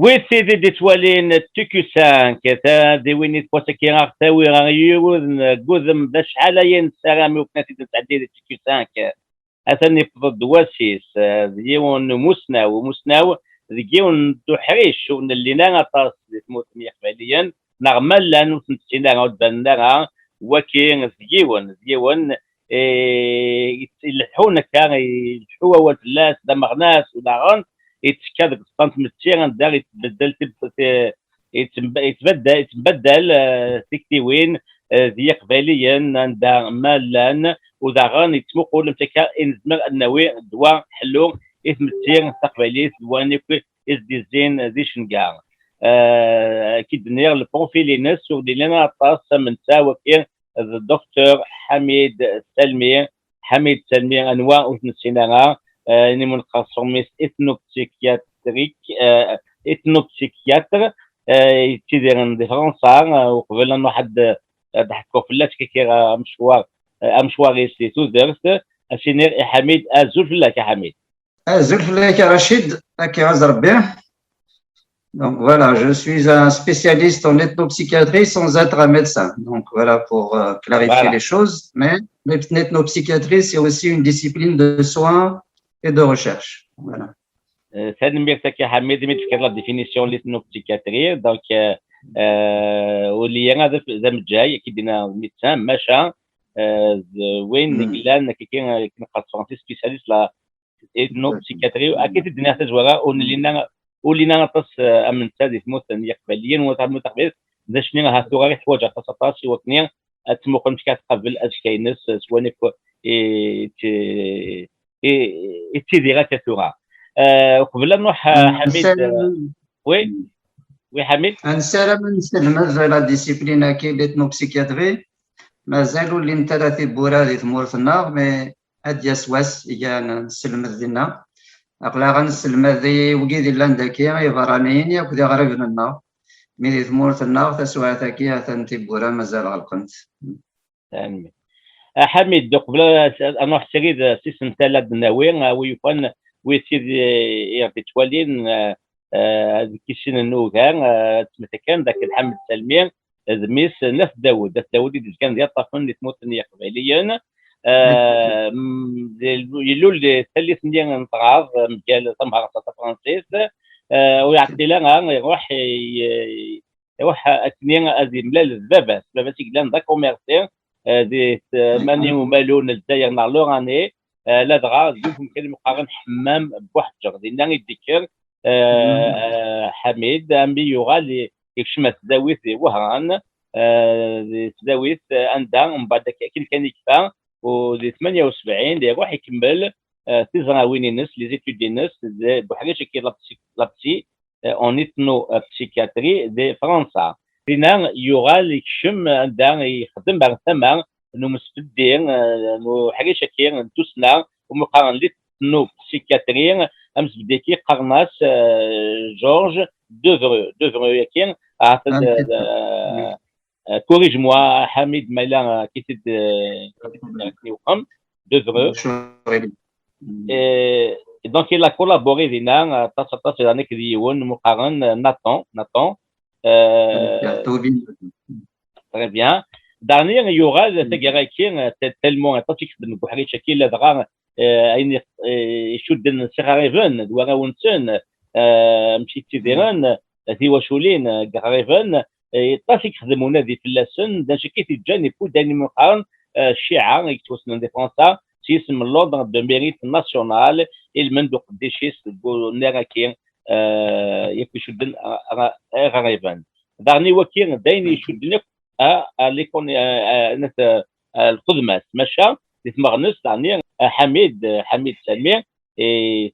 Oui, c'est des toilines TQ5 تا دي وين تبوسكي غتاوي غيوذ قوذم ذا شحال سلامي وكناتي تعدي تي كيو 5 اثني فضد واسيس ديون مسناو ديون دو حريش ون اللي نا طاس تموت مية فعليا نغمل لان سنتينا غود بندرا وكين ديون يلحون كان يلحوا وتلاس دمغناس وداغن يتكاد قسطنت متيران دار يتبدل تكتيوين ذي قباليا عند مالان وداغان يتمقول متكا نزمر النوي دوا حلو اسم التير تقباليس دوانيك اس ديزين ذي شنقار كيد نير البروفيل ناس ودي لنا طاس من تاوكي الدكتور حميد سلمي انواع وثنسينا نمون خاصوميس اثنوبسيكياتريك اثنوبسيكياتر يتيديرن دي فرنسا وقبل انه حد ضحكوا فلاش كي مشوار يسلي توزرت اشينير حميد ازول فلاك يا حميد ازول فلاك يا رشيد هكا عز ربي. Donc voilà, je suis un spécialiste en ethnopsychiatrie sans être un médecin. Donc voilà pour clarifier les choses. Mais l'ethnopsychiatrie, c'est aussi une discipline de soins et de recherche. Voilà. سنميرتك يا حميد متفكر لا ديفينيسيون للتنوبسيكاتري دونك واللي انا ذا مجاي كيدينا ميدسان ماشا وين قلنا كاين فرونسي سبيسياليست لا التنوبسيكاتري اكيد الدنيا تزورا ولينا نطس امن تادي تموت يقبليا وتعمل تقبل ذا شنو هاتو غير حوايج خاصه وكنيا تموقن كتقبل اشكاينس سوانيك تيديرا كثورا قبل نروح حميد وي حميد نسالم نسلم لا ديسيبلين كي ليتنوبسيكياتري مازالوا اللي نتلاثي بورا دي ثمورتنا مي هاد يسواس يا نسلم ديالنا اقلا غنسلم ذي وكيدي لانداكي يبرانيين ياك دي غريب لنا مي دي ثمورتنا تسوى تاكي ثنتي بورا مازال غلقنت امين حميد قبل نروح سريد سيسن ثلاث ناوي ويفن ويسير يتوالين كيشين النوغان تمتكن ذاك الحمد سلمي زميس نفس داود اللي كان ديال طافن اللي تموت قبليا يلو اللي ثالث ديال نطراز مجال تمهر فرنسيس ويعطي لنا يروح اثنين ازي ملال باباس يقلان ذا كوميرسي دي ماني ومالون الجزائر نهار لوراني لا دغا دوك كلمه مقارن حمام بوحجر دينا يذكر حميد امي يغالي يكشمت زاويت وهران زاويت عندها من بعد كان يكفى و 78 اللي يروح يكمل تزراوين الناس لي زيتود ديال الناس بحاجه كي لابسي اون اثنو بسيكياتري دي فرنسا فينا يغال يكشم عندها يخدم بعد ثمن انه مستدير انه حاجه شكير توسنا ومقارن لي بسيكياتري امس بديكي قرناس جورج دوفرو ياكين كوريج موا حميد مالا كيتد وقم دوفرو دونك il a collaboré دينا تصاص هذاك ديون مقارن ناتون très bien dernier il y aura تاكي تلمون تاتيك بحري شكل دغا اين يشد سيغاريفن دواغاونسن مشيت تيديران ذي وشولين غاريفن تاسيك خدمونا ذي فلاسن دا شكيت الجانب داني مقارن الشيعه يتوسن دي فرنسا اسم لوردر دو ميريت ناسيونال المندوق دي شيس نراكي يكشدن غاريفن دارني وكين داين يشدنك ليكون الخدمات ماشا تمغنس دارني حميد سلمي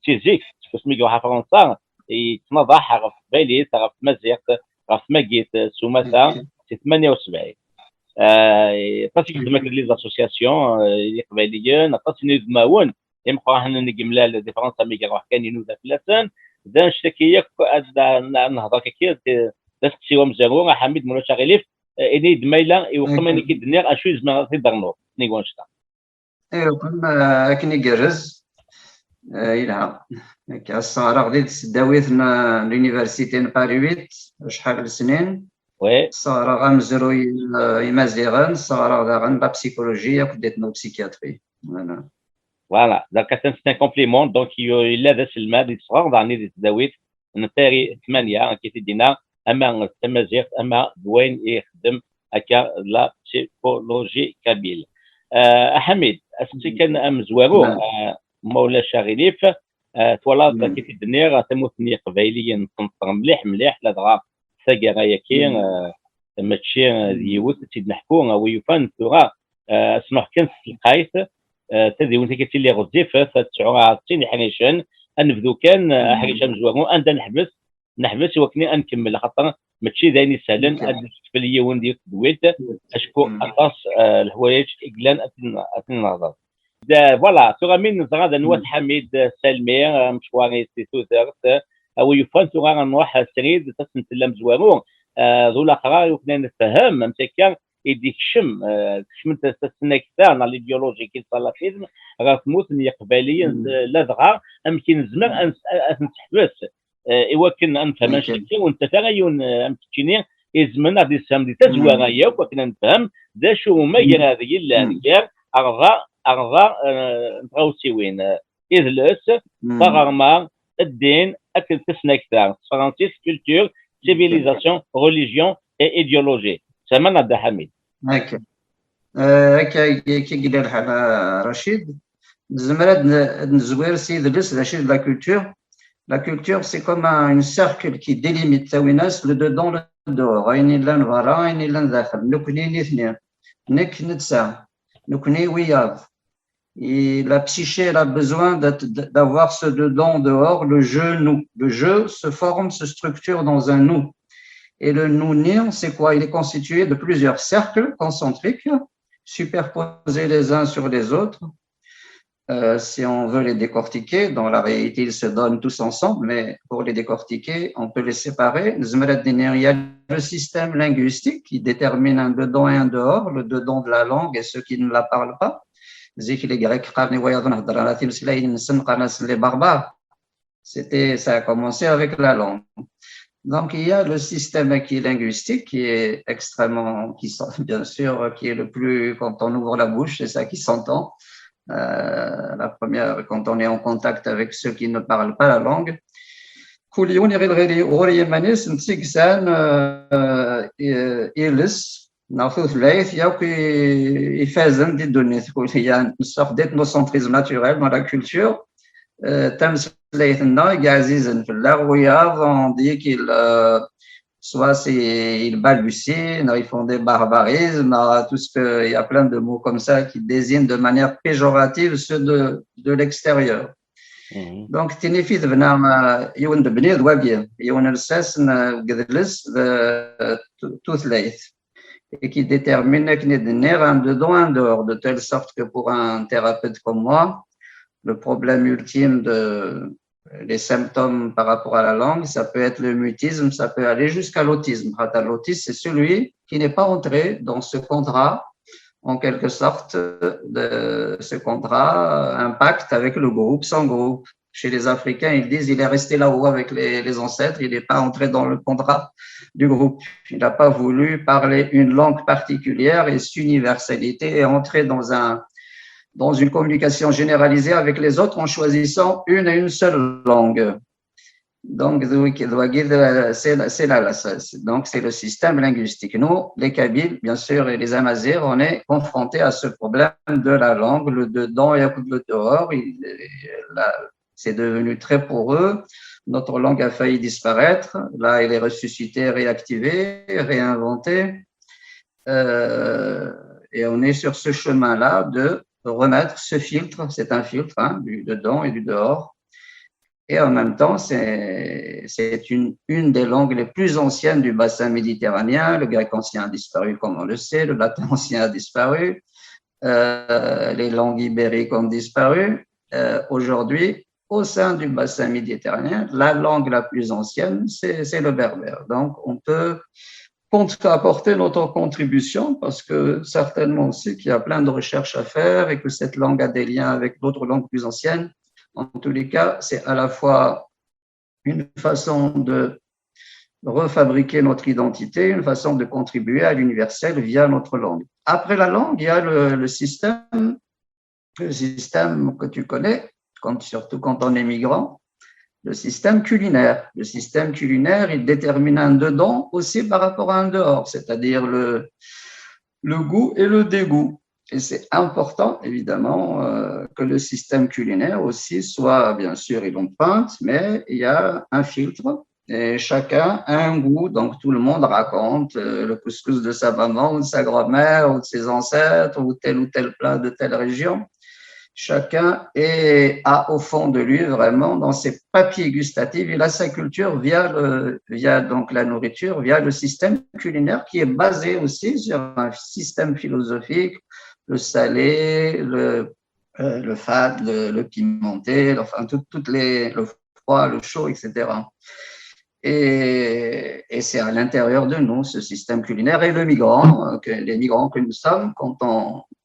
تيزيك كسمي جوها فرنسا يتنضح غف بالي غف مزيق غف ماكيت سوماتا 78 طاسيك خدمك لي زاسوسياسيون القبائليين طاسي نزماون يمقا حنا نجملا دي فرنسا ميغا روح كان ينوذا فلاسان دا نشتكيك نهضر كي تسقسيو مزارو حميد مولا شغيليف اني دميلا يوقمني كي دنيا اشو زعما في درنو نيغونشتا ايوا كما كني جرز إلها كالصغار غادي تداويتنا لونيفرسيتي باري 8 شحال السنين Oui, الصغار غنمزرو يمازيغن الصغار غن لا بسيكولوجيا كديتنا بسيكياتري voilà. Donc, c'est un complément. Donc, il a des الماء دي صغار ضعني دي تداويت نتاري 8 كي تدينا أما التمازيغ أما دوين يخدم هكا لا بسيكولوجي كابيل. حميد أسمتي كان أمزوارو مولا شاغليف تولات كي تدنير تموتني قبايليا تنطر مليح مليح لا دغا ثاقا غايا كين ماشي ديوت تيدنحكو ويفان ثورا اسمح كنت القايت تدي وانت كتي لي غزيف 99 حريشان نبدو كان حريشان مزوارو اندا نحبس وكني نكمل خاطر ماشي دايني سهلا في اليوم ديال الدويت اشكو اقاص الحوايج اقلان النظر فوالا ترى من زغاد نوات حميد سلمي مشواري سيتو درت او يفان ترى نروح سريد تسنت مزوارو ذو الاخرى وكنا نفهم متكا يديك شم تستنى كثار على الايديولوجي كي السلفيزم راه تموت قباليا لا دغا يمكن زمان ان تحبس ايوا كنا نفهم شكل وانت تغيون امتشيني ازمنا دي السام دي تزواغايا وكنا نفهم دا شو هما هذه الكار ارضا نتغوسيوين اذلس طغرما الدين اكل تسنى كثار فرانسيس كولتور سيفيليزاسيون ريليجيون اي ايديولوجي سمعنا عبد الحميد هكا هكا كي قال الحال رشيد زمراد نزوير سيد لس رشيد لا كولتور. La culture, c'est comme un cercle qui délimite Tawinas, le dedans, le dehors. Aïni lan vara, aïni lan dakhal. Nukni nithnia. Nek nitsa. Nukni wiyad. Et la psyché, elle a besoin d'avoir ce dedans, dehors, le je, nous. Le je se forme, se structure dans un nous. Et le nous-nir, c'est quoi? Il est constitué de plusieurs cercles concentriques, superposés les uns sur les autres. Si on veut les décortiquer, dans la réalité, ils se donnent tous ensemble, mais pour les décortiquer, on peut les séparer. Il y a le système linguistique qui détermine un dedans et un dehors, le dedans de la langue et ceux qui ne la parlent pas. Les Grecs, les barbares, ça a commencé avec la langue. Donc, il y a le système qui est linguistique, qui est extrêmement, bien sûr, qui est le plus, quand on ouvre la bouche, c'est ça qui s'entend. La première, quand on est en contact avec ceux qui ne parlent pas la langue. Il y a une sorte d'ethnocentrisme naturel dans la culture. On dit qu'il soit ils balbutient, ils font des barbarismes, tout ce que, il y a plein de mots comme ça qui désignent de manière péjorative ceux de l'extérieur. Donc, Tinifid venam yon de benir wabien, yon el sesn gedlis toothleit, et qui détermine qu'il y a un dedans, un dehors, de telle sorte que pour un thérapeute comme moi, le problème ultime les symptômes par rapport à la langue, ça peut être le mutisme, ça peut aller jusqu'à l'autisme. L'autisme, c'est celui qui n'est pas entré dans ce contrat, en quelque sorte, de ce contrat, un pacte avec le groupe, sans groupe. Chez les Africains, ils disent il est resté là-haut avec les ancêtres, il n'est pas entré dans le contrat du groupe. Il n'a pas voulu parler une langue particulière et s'universalité est entré dans une communication généralisée avec les autres en choisissant une et une seule langue. Donc, c'est là, donc c'est le système linguistique. Nous, les Kabyles, bien sûr, et les Amazirs, on est confrontés à ce problème de la langue, le dedans et le dehors. C'est devenu très poreux. Notre langue a failli disparaître. Là, elle est ressuscitée, réactivée, réinventée. Et on est sur ce chemin-là de remettre ce filtre, c'est un filtre du dedans et du dehors. Et en même temps, c'est une des langues les plus anciennes du bassin méditerranéen. Le grec ancien a disparu, comme on le sait, le latin ancien a disparu, les langues ibériques ont disparu. Aujourd'hui, au sein du bassin méditerranéen, la langue la plus ancienne, c'est le berbère. Donc, on peut apporter notre contribution parce que certainement aussi qu'il y a plein de recherches à faire et que cette langue a des liens avec d'autres langues plus anciennes. En tous les cas, c'est à la fois une façon de refabriquer notre identité, une façon de contribuer à l'universel via notre langue. Après la langue, il y a le système que tu connais, surtout quand on est migrant, le système culinaire. Le système culinaire, il détermine un dedans aussi par rapport à un dehors, c'est-à-dire le goût et le dégoût. Et c'est important, évidemment, que le système culinaire aussi soit, bien sûr, il emprunte, mais il y a un filtre et chacun a un goût. Donc, tout le monde raconte le couscous de sa maman ou de sa grand-mère ou de ses ancêtres ou tel plat de telle région. Chacun a au fond de lui vraiment dans ses papiers gustatifs, il a sa culture via donc la nourriture, via le système culinaire qui est basé aussi sur un système philosophique, le salé, le fade, le pimenté, enfin toutes le froid, le chaud, etc. Et c'est à l'intérieur de nous, ce système culinaire. Et les migrants que nous sommes,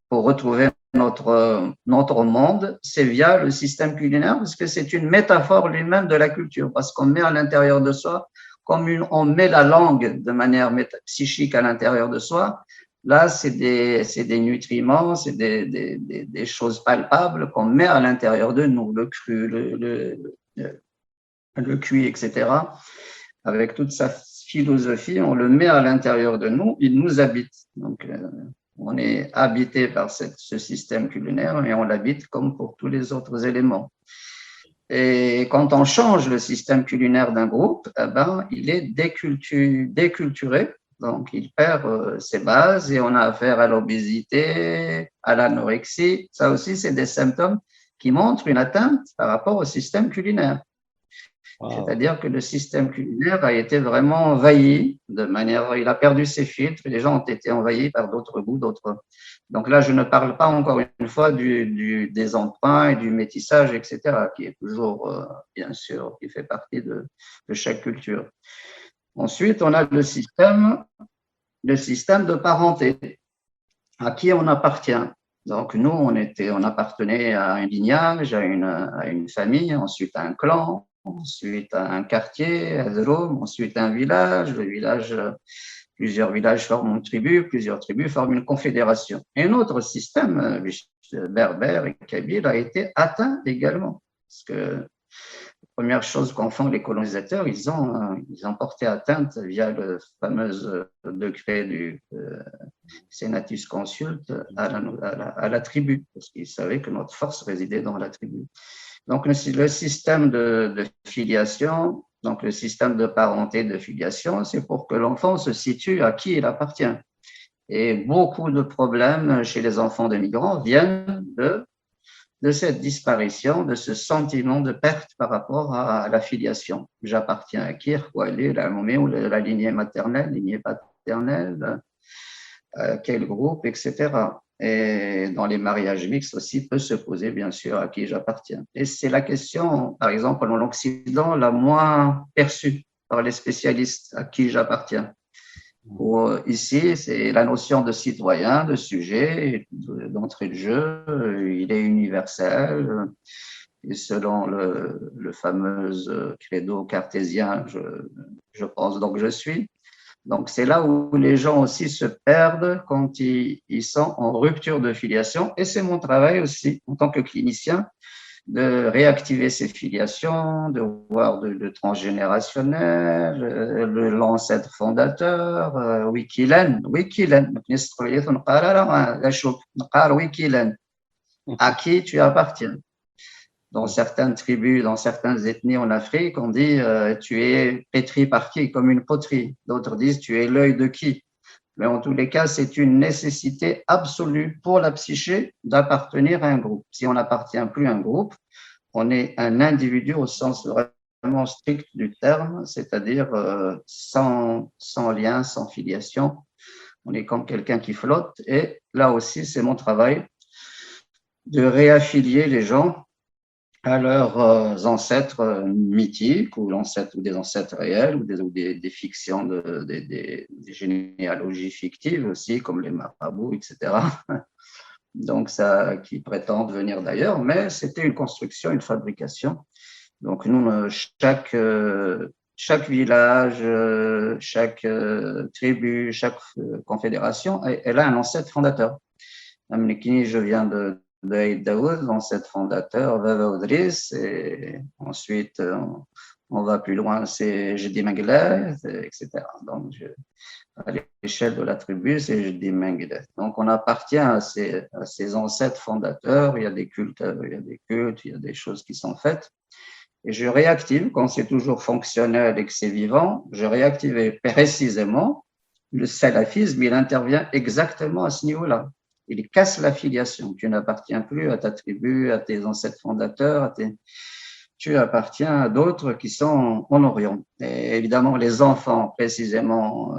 pour retrouver notre monde, c'est via le système culinaire, parce que c'est une métaphore lui-même de la culture, parce qu'on met à l'intérieur de soi, comme on met la langue de manière psychique à l'intérieur de soi. Là, c'est des nutriments, c'est des choses palpables qu'on met à l'intérieur de nous, le cru, le cuit, etc. Avec toute sa philosophie, on le met à l'intérieur de nous, il nous habite. Donc, on est habité par ce système culinaire et on l'habite comme pour tous les autres éléments. Et quand on change le système culinaire d'un groupe, eh ben, il est déculturé, donc il perd ses bases et on a affaire à l'obésité, à l'anorexie. Ça aussi, c'est des symptômes qui montrent une atteinte par rapport au système culinaire. Wow. C'est-à-dire que le système culinaire a été vraiment envahi de manière, il a perdu ses filtres, les gens ont été envahis par d'autres goûts, d'autres. Donc là, je ne parle pas encore une fois des emprunts et du métissage, etc., qui est toujours, bien sûr, qui fait partie de chaque culture. Ensuite, on a le système de parenté, à qui on appartient. Donc nous, on appartenait à un lignage, à une famille, ensuite à un clan, ensuite un quartier, à Drôme, ensuite un village. Plusieurs villages forment une tribu, plusieurs tribus forment une confédération. Et notre système berbère et kabyle a été atteint également. Parce que la première chose qu'ont fait les colonisateurs, ils ont porté atteinte via le fameux décret du Senatus Consulte à la tribu, parce qu'ils savaient que notre force résidait dans la tribu. Donc, le système de filiation, donc le système de parenté de filiation, c'est pour que l'enfant se situe à qui il appartient. Et beaucoup de problèmes chez les enfants de migrants viennent de cette disparition, de ce sentiment de perte par rapport à la filiation. J'appartiens à qui, la nommée ou la lignée maternelle, lignée paternelle, quel groupe, etc. Et dans les mariages mixtes aussi peut se poser, bien sûr, à qui j'appartiens. Et c'est la question, par exemple, en Occident, la moins perçue par les spécialistes, à qui j'appartiens. Ici, c'est la notion de citoyen, de sujet, d'entrée de jeu, il est universel. Et selon le fameux credo cartésien, je pense donc je suis. Donc, c'est là où les gens aussi se perdent quand ils sont en rupture de filiation. Et c'est mon travail aussi, en tant que clinicien, de réactiver ces filiations, de voir le transgénérationnel, l'ancêtre fondateur, Wikilen. À qui tu appartiens. Dans certaines tribus, dans certaines ethnies en Afrique, on dit tu es pétri par qui, comme une poterie. D'autres disent tu es l'œil de qui. Mais en tous les cas, c'est une nécessité absolue pour la psyché d'appartenir à un groupe. Si on n'appartient plus à un groupe, on est un individu au sens vraiment strict du terme, c'est-à-dire sans lien, sans filiation. On est comme quelqu'un qui flotte. Et là aussi, c'est mon travail de réaffilier les gens à leurs ancêtres mythiques ou des ancêtres réels ou des fictions, des généalogies fictives aussi, comme les marabouts, etc. donc ça, qui prétendent venir d'ailleurs, mais c'était une construction, une fabrication. Donc nous, chaque village, chaque tribu, chaque confédération, elle a un ancêtre fondateur. Amnekini, je viens de Aïd Daoud, l'ancêtre fondateur, Baba Oudris, et ensuite on va plus loin, c'est Jedi Mengele, etc. Donc à l'échelle de la tribu, c'est Jedi Mengele. Donc on appartient à ces ancêtres fondateurs, il y a des cultes, il y a des choses qui sont faites. Et je réactive, quand c'est toujours fonctionnel et que c'est vivant, je réactive précisément le salafisme, il intervient exactement à ce niveau-là. Il casse l'affiliation. Tu n'appartiens plus à ta tribu, à tes ancêtres fondateurs, tu appartiens à d'autres qui sont en Orient. Et évidemment, les enfants, précisément,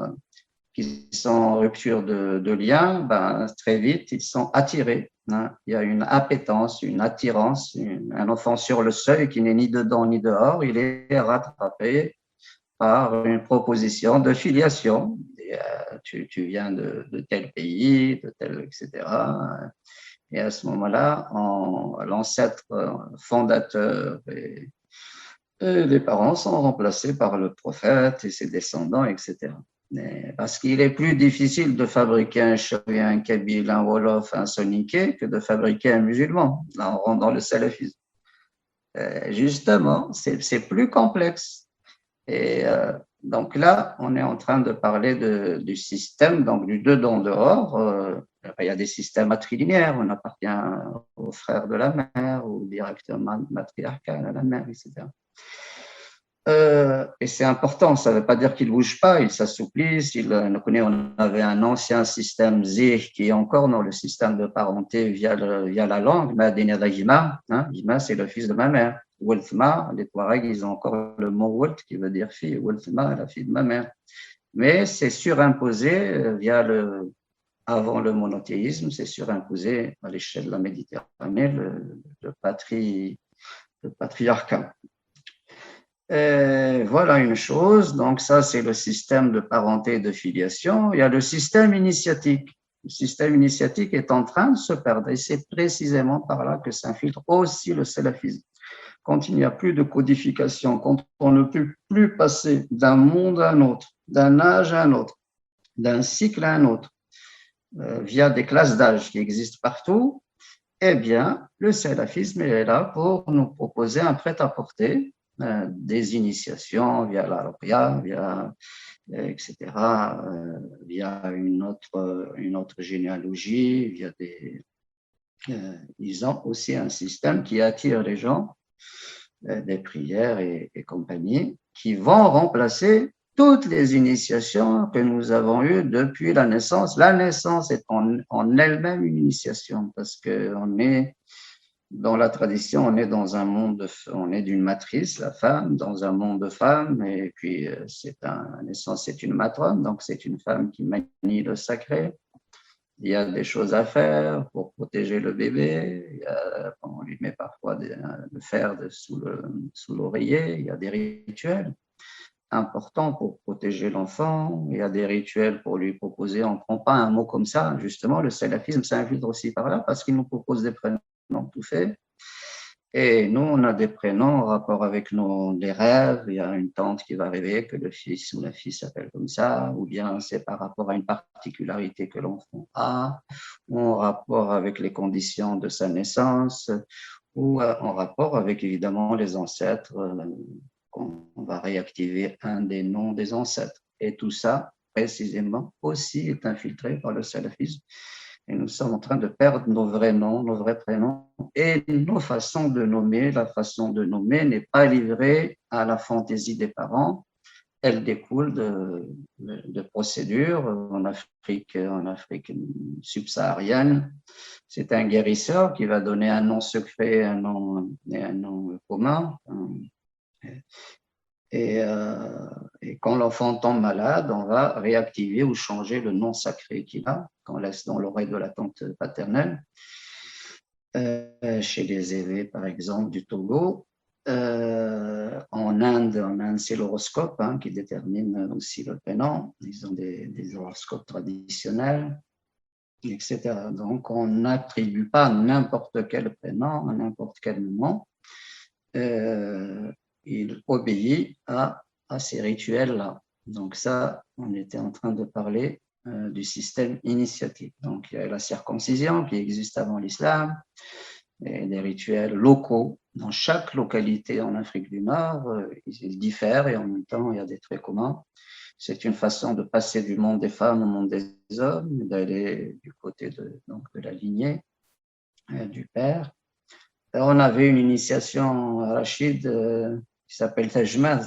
qui sont en rupture de lien, ben, très vite, ils sont attirés. Hein. Il y a une appétence, une attirance. Un enfant sur le seuil qui n'est ni dedans ni dehors, il est rattrapé par une proposition de filiation. Et, tu viens de tel pays, de tel, etc. Et à ce moment-là, l'ancêtre fondateur et les parents sont remplacés par le prophète et ses descendants, etc. Parce qu'il est plus difficile de fabriquer un Chaouia, un Kabyle, un Wolof, un Soninké que de fabriquer un musulman. Là, on rentre dans le salafisme. Justement, c'est plus complexe. Et donc là, on est en train de parler du système, donc du dedans-dehors. Il y a des systèmes matrilinéaires, on appartient aux frères de la mère ou directement matriarcal à la mère, etc. Et c'est important, ça ne veut pas dire qu'ils ne bougent pas, ils s'assouplissent. On avait un ancien système Zih qui est encore dans le système de parenté via la langue, Madina Yima, Yima c'est le fils de ma mère. Wolfma, les Touaregs, ils ont encore le mot Wolt qui veut dire fille, Wolfma, la fille de ma mère. Mais c'est surimposé avant le monothéisme, c'est surimposé à l'échelle de la Méditerranée, le patriarcat. Et voilà une chose, donc ça c'est le système de parenté et de filiation. Il y a le système initiatique. Le système initiatique est en train de se perdre et c'est précisément par là que s'infiltre aussi le salafisme. Quand il n'y a plus de codification, quand on ne peut plus passer d'un monde à un autre, d'un âge à un autre, d'un cycle à un autre, via des classes d'âge qui existent partout, eh bien, le salafisme est là pour nous proposer un prêt-à-porter, des initiations via la ruqya, etc., via une autre généalogie, ils ont aussi un système qui attire les gens, des prières et compagnie, qui vont remplacer toutes les initiations que nous avons eues depuis la naissance. La naissance est en elle-même une initiation parce qu'on est dans la tradition, on est dans un monde, on est d'une matrice, la femme, dans un monde de femmes, et puis la naissance, c'est une matrone, donc c'est une femme qui manie le sacré. Il y a des choses à faire pour protéger le bébé. On lui met parfois le fer sous l'oreiller. Il y a des rituels importants pour protéger l'enfant. Il y a des rituels pour lui proposer. On ne prend pas un mot comme ça. Justement, le salafisme s'infiltre aussi par là parce qu'il nous propose des prénoms tout fait. Et nous, on a des prénoms en rapport avec les rêves. Il y a une tante qui va rêver que le fils ou la fille s'appelle comme ça, ou bien c'est par rapport à une particularité que l'enfant a, ou en rapport avec les conditions de sa naissance, ou en rapport avec évidemment les ancêtres. On va réactiver un des noms des ancêtres. Et tout ça, précisément, aussi est infiltré par le salafisme. Et nous sommes en train de perdre nos vrais noms, nos vrais prénoms et nos façons de nommer. La façon de nommer n'est pas livrée à la fantaisie des parents. Elle découle de procédures en Afrique subsaharienne. C'est un guérisseur qui va donner un nom secret un nom commun. Et quand l'enfant tombe malade, on va réactiver ou changer le nom sacré qu'il a, qu'on laisse dans l'oreille de la tante paternelle. Chez les Evé, par exemple, du Togo. En Inde, c'est l'horoscope qui détermine aussi le prénom. Ils ont des horoscopes traditionnels. etc. Donc, on n'attribue pas n'importe quel prénom à n'importe quel moment. Il obéit à ces rituels-là. Donc ça, on était en train de parler du système initiatique. Donc il y a la circoncision qui existe avant l'islam, et des rituels locaux. Dans chaque localité en Afrique du Nord, ils diffèrent et en même temps, il y a des traits communs. C'est une façon de passer du monde des femmes au monde des hommes, d'aller du côté donc de la lignée du père. On avait une initiation à Rachid qui s'appelle Tajma.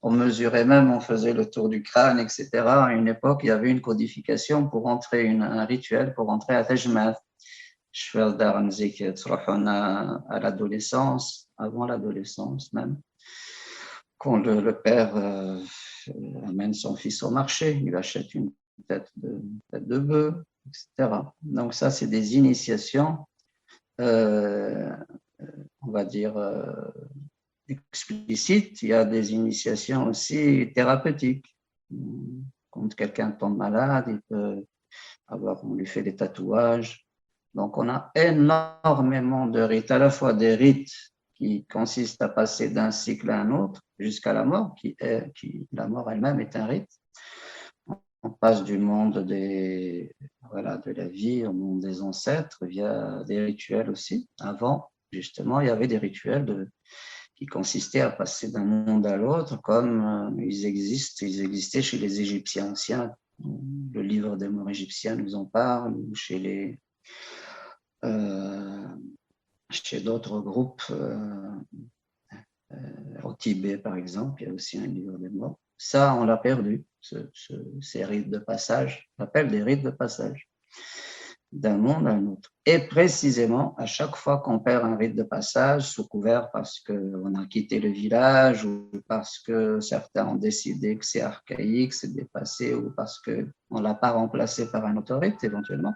On mesurait même, on faisait le tour du crâne, etc. À une époque, il y avait une codification pour entrer, un rituel pour entrer à Tajma. À l'adolescence, avant l'adolescence même, quand le père amène son fils au marché, il achète une tête de bœuf, etc. Donc ça, c'est des initiations on va dire, explicites. Il y a des initiations aussi thérapeutiques. Quand quelqu'un tombe malade, il peut on lui fait des tatouages. Donc, on a énormément de rites, à la fois des rites qui consistent à passer d'un cycle à un autre jusqu'à la mort, la mort elle-même est un rite. On passe du monde de la vie au monde des ancêtres via des rituels aussi. Avant, justement, il y avait des rituels qui consistaient à passer d'un monde à l'autre, comme ils existaient chez les Égyptiens anciens. Le livre des morts égyptiens nous en parle, ou chez d'autres groupes, au Tibet par exemple, il y a aussi un livre des morts. Ça, on l'a perdu, ces rites de passage, on appelle des rites de passage, d'un monde à un autre. Et précisément, à chaque fois qu'on perd un rite de passage, sous couvert parce qu'on a quitté le village ou parce que certains ont décidé que c'est archaïque, c'est dépassé, ou parce qu'on ne l'a pas remplacé par un autre rite éventuellement,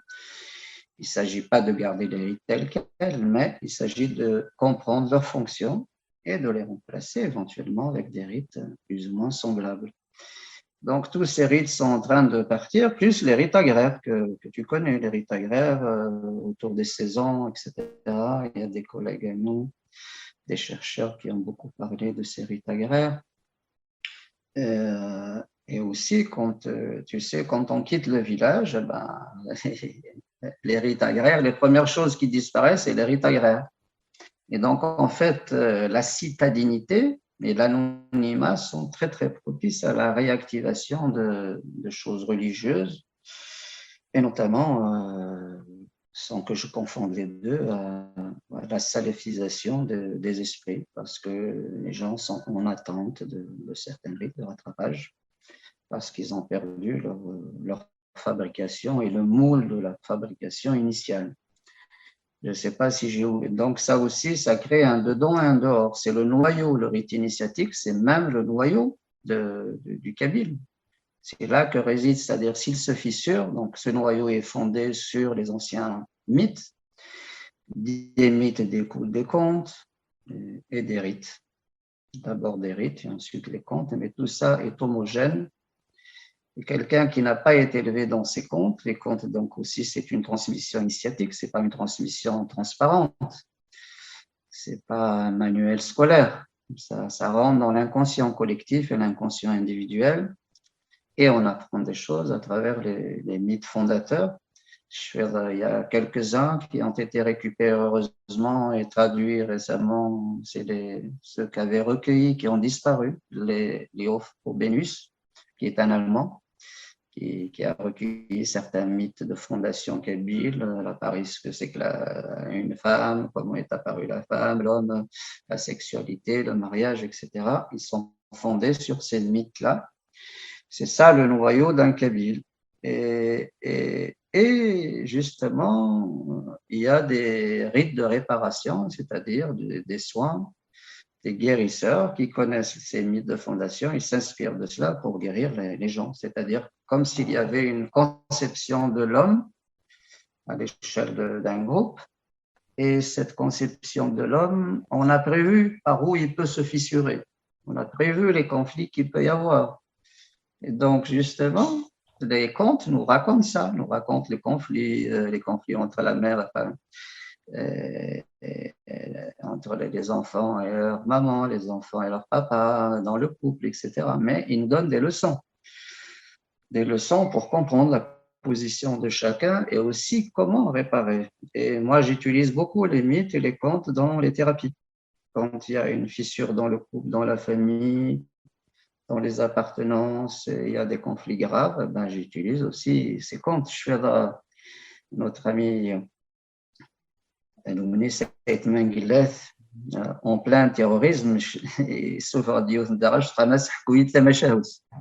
il ne s'agit pas de garder les rites tels quels, mais il s'agit de comprendre leur fonction et de les remplacer éventuellement avec des rites plus ou moins semblables. Donc, tous ces rites sont en train de partir, plus les rites agraires que tu connais, les rites agraires autour des saisons, etc. Il y a des collègues à nous, des chercheurs qui ont beaucoup parlé de ces rites agraires. Et aussi, tu sais, quand on quitte le village, les rites agraires, les premières choses qui disparaissent, c'est les rites agraires. Et donc, en fait, la citadinité et l'anonymat sont très, très propices à la réactivation de choses religieuses, et notamment, sans que je confonde les deux, la salafisation des esprits, parce que les gens sont en attente de certains rites de rattrapage, parce qu'ils ont perdu leur fabrication et le moule de la fabrication initiale. Je ne sais pas si j'ai oublié. Donc, ça aussi, ça crée un dedans et un dehors. C'est le noyau, le rite initiatique, c'est même le noyau du Kabyle. C'est là que réside, c'est-à-dire s'il se fissure, donc ce noyau est fondé sur les anciens mythes, des mythes découlent des contes et des rites. D'abord des rites et ensuite les contes, mais tout ça est homogène. Et quelqu'un qui n'a pas été élevé dans ces contes, les contes donc aussi c'est une transmission initiatique, c'est pas une transmission transparente, c'est pas un manuel scolaire, ça rentre dans l'inconscient collectif et l'inconscient individuel, et on apprend des choses à travers les mythes fondateurs. Il y a quelques-uns qui ont été récupérés heureusement et traduits récemment, c'est ceux qu'avaient recueillis qui ont disparu, les Hofbenius, qui est un Allemand, qui a recueilli certains mythes de fondation kabyle, ce que c'est que une femme, comment est apparue la femme, l'homme, la sexualité, le mariage, etc. Ils sont fondés sur ces mythes-là. C'est ça le noyau d'un kabyle. Et justement, il y a des rites de réparation, c'est-à-dire des soins, des guérisseurs qui connaissent ces mythes de fondation, ils s'inspirent de cela pour guérir les gens. C'est-à-dire comme s'il y avait une conception de l'homme à l'échelle d'un groupe, et cette conception de l'homme, on a prévu par où il peut se fissurer. On a prévu les conflits qu'il peut y avoir. Et donc, justement, les contes nous racontent ça, nous racontent les conflits entre la mère, entre les enfants et leur maman, les enfants et leur papa, dans le couple, etc. Mais ils nous donnent des leçons pour comprendre la position de chacun et aussi comment réparer. Et moi, j'utilise beaucoup les mythes et les contes dans les thérapies. Quand il y a une fissure dans le couple, dans la famille, dans les appartenances, il y a des conflits graves, ben, j'utilise aussi ces contes. Je fais notre ami Noumni Saïd Menguileth, en plein terrorisme,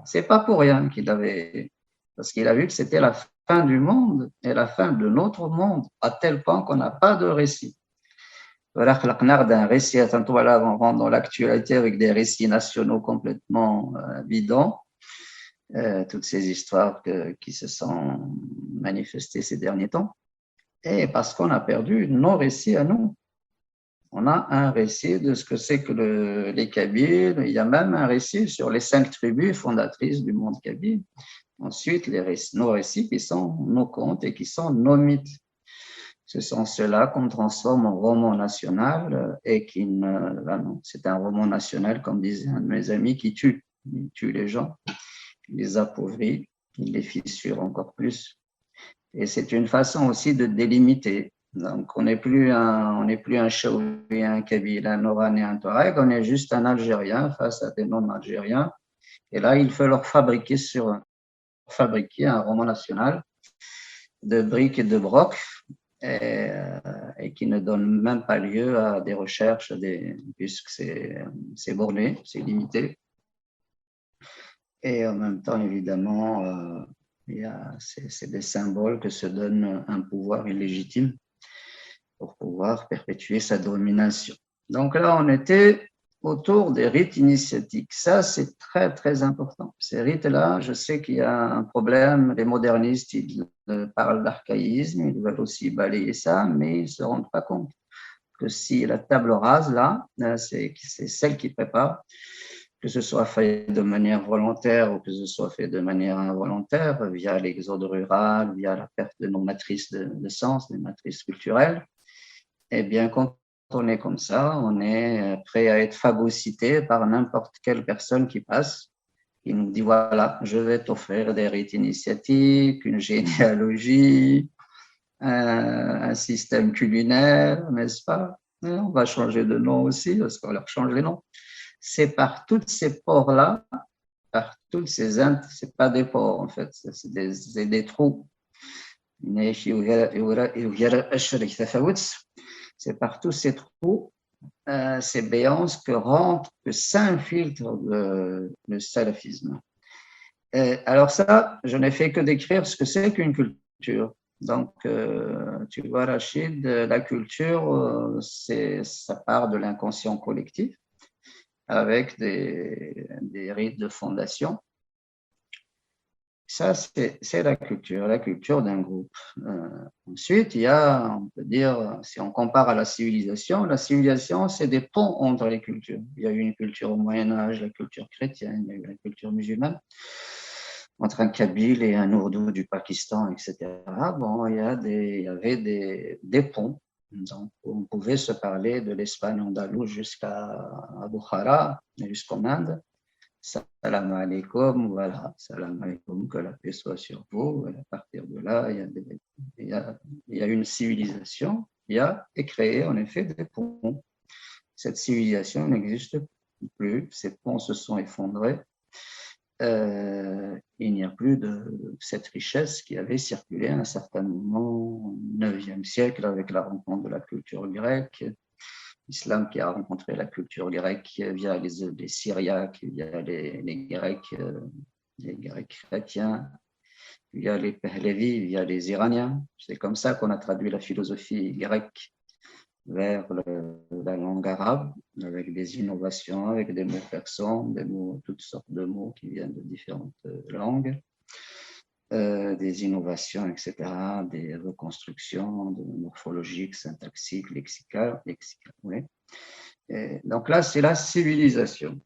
c'est pas pour rien qu'il avait, parce qu'il a vu que c'était la fin du monde et la fin de notre monde, à tel point qu'on n'a pas de récit. Voilà, d'un récit, voilà, on rentre dans l'actualité avec des récits nationaux complètement bidons, toutes ces histoires qui se sont manifestées ces derniers temps, et parce qu'on a perdu nos récits à nous. On a un récit de ce que c'est que les Kabyles. Il y a même un récit sur les 5 tribus fondatrices du monde kabyle. Ensuite, nos récits qui sont nos contes et qui sont nos mythes. Ce sont ceux-là qu'on transforme en roman national et qui non, c'est un roman national, comme disait un de mes amis, qui tue. Il tue les gens, il les appauvrit, il les fissure encore plus. Et c'est une façon aussi de délimiter. Donc, on n'est plus un Chaoui, un Kabyle, un Oran et un Touareg, on est juste un Algérien face à des non-Algériens. Et là, il faut leur fabriquer un roman national de briques et de brocs et qui ne donne même pas lieu à des recherches puisque c'est borné, c'est limité. Et en même temps, évidemment, c'est des symboles que se donne un pouvoir illégitime pour pouvoir perpétuer sa domination. Donc là, on était autour des rites initiatiques. Ça, c'est très, très important. Ces rites-là, je sais qu'il y a un problème. Les modernistes, ils parlent d'archaïsme, ils veulent aussi balayer ça, mais ils ne se rendent pas compte que si la table rase, là, c'est celle qui prépare, que ce soit fait de manière volontaire ou que ce soit fait de manière involontaire, via l'exode rural, via la perte de nos matrices de sens, des matrices culturelles, eh bien, quand on est comme ça, on est prêt à être phagocyté par n'importe quelle personne qui passe, qui nous dit, voilà, je vais t'offrir des rites initiatiques, une généalogie, un système culinaire, n'est-ce pas? Et on va changer de nom aussi, parce qu'on leur change les noms. C'est par toutes ces ports-là, par toutes ces c'est pas des ports en fait, c'est des trous. C'est par tous ces trous, ces béances que s'infiltre le salafisme. Alors ça, je n'ai fait que décrire ce que c'est qu'une culture. Donc, tu vois, Rachid, la culture, ça part de l'inconscient collectif avec des rites de fondation. Ça, c'est la culture d'un groupe. Ensuite, il y a, on peut dire, si on compare à la civilisation, c'est des ponts entre les cultures. Il y a eu une culture au Moyen-Âge, la culture chrétienne, il y a eu la culture musulmane, entre un Kabyle et un Ourdou du Pakistan, etc. Bon, il y avait des ponts. Donc, on pouvait se parler de l'Espagne andalouse jusqu'à Bukhara, jusqu'en Inde. Salam alaikum, voilà, salam alaikum, que la paix soit sur vous. Et à partir de là, il y a une civilisation qui a créé en effet des ponts. Cette civilisation n'existe plus, ces ponts se sont effondrés. Il n'y a plus de cette richesse qui avait circulé à un certain moment au IXe siècle avec la rencontre de la culture grecque. L'islam qui a rencontré la culture grecque via les Syriaques, via les Grecs chrétiens, via les Pahlavis, via les Iraniens. C'est comme ça qu'on a traduit la philosophie grecque vers la langue arabe, avec des innovations, avec des mots persans, toutes sortes de mots qui viennent de différentes langues. Des innovations, etc., des reconstructions morphologiques, syntaxiques, lexicales. Oui. Donc là, c'est la civilisation.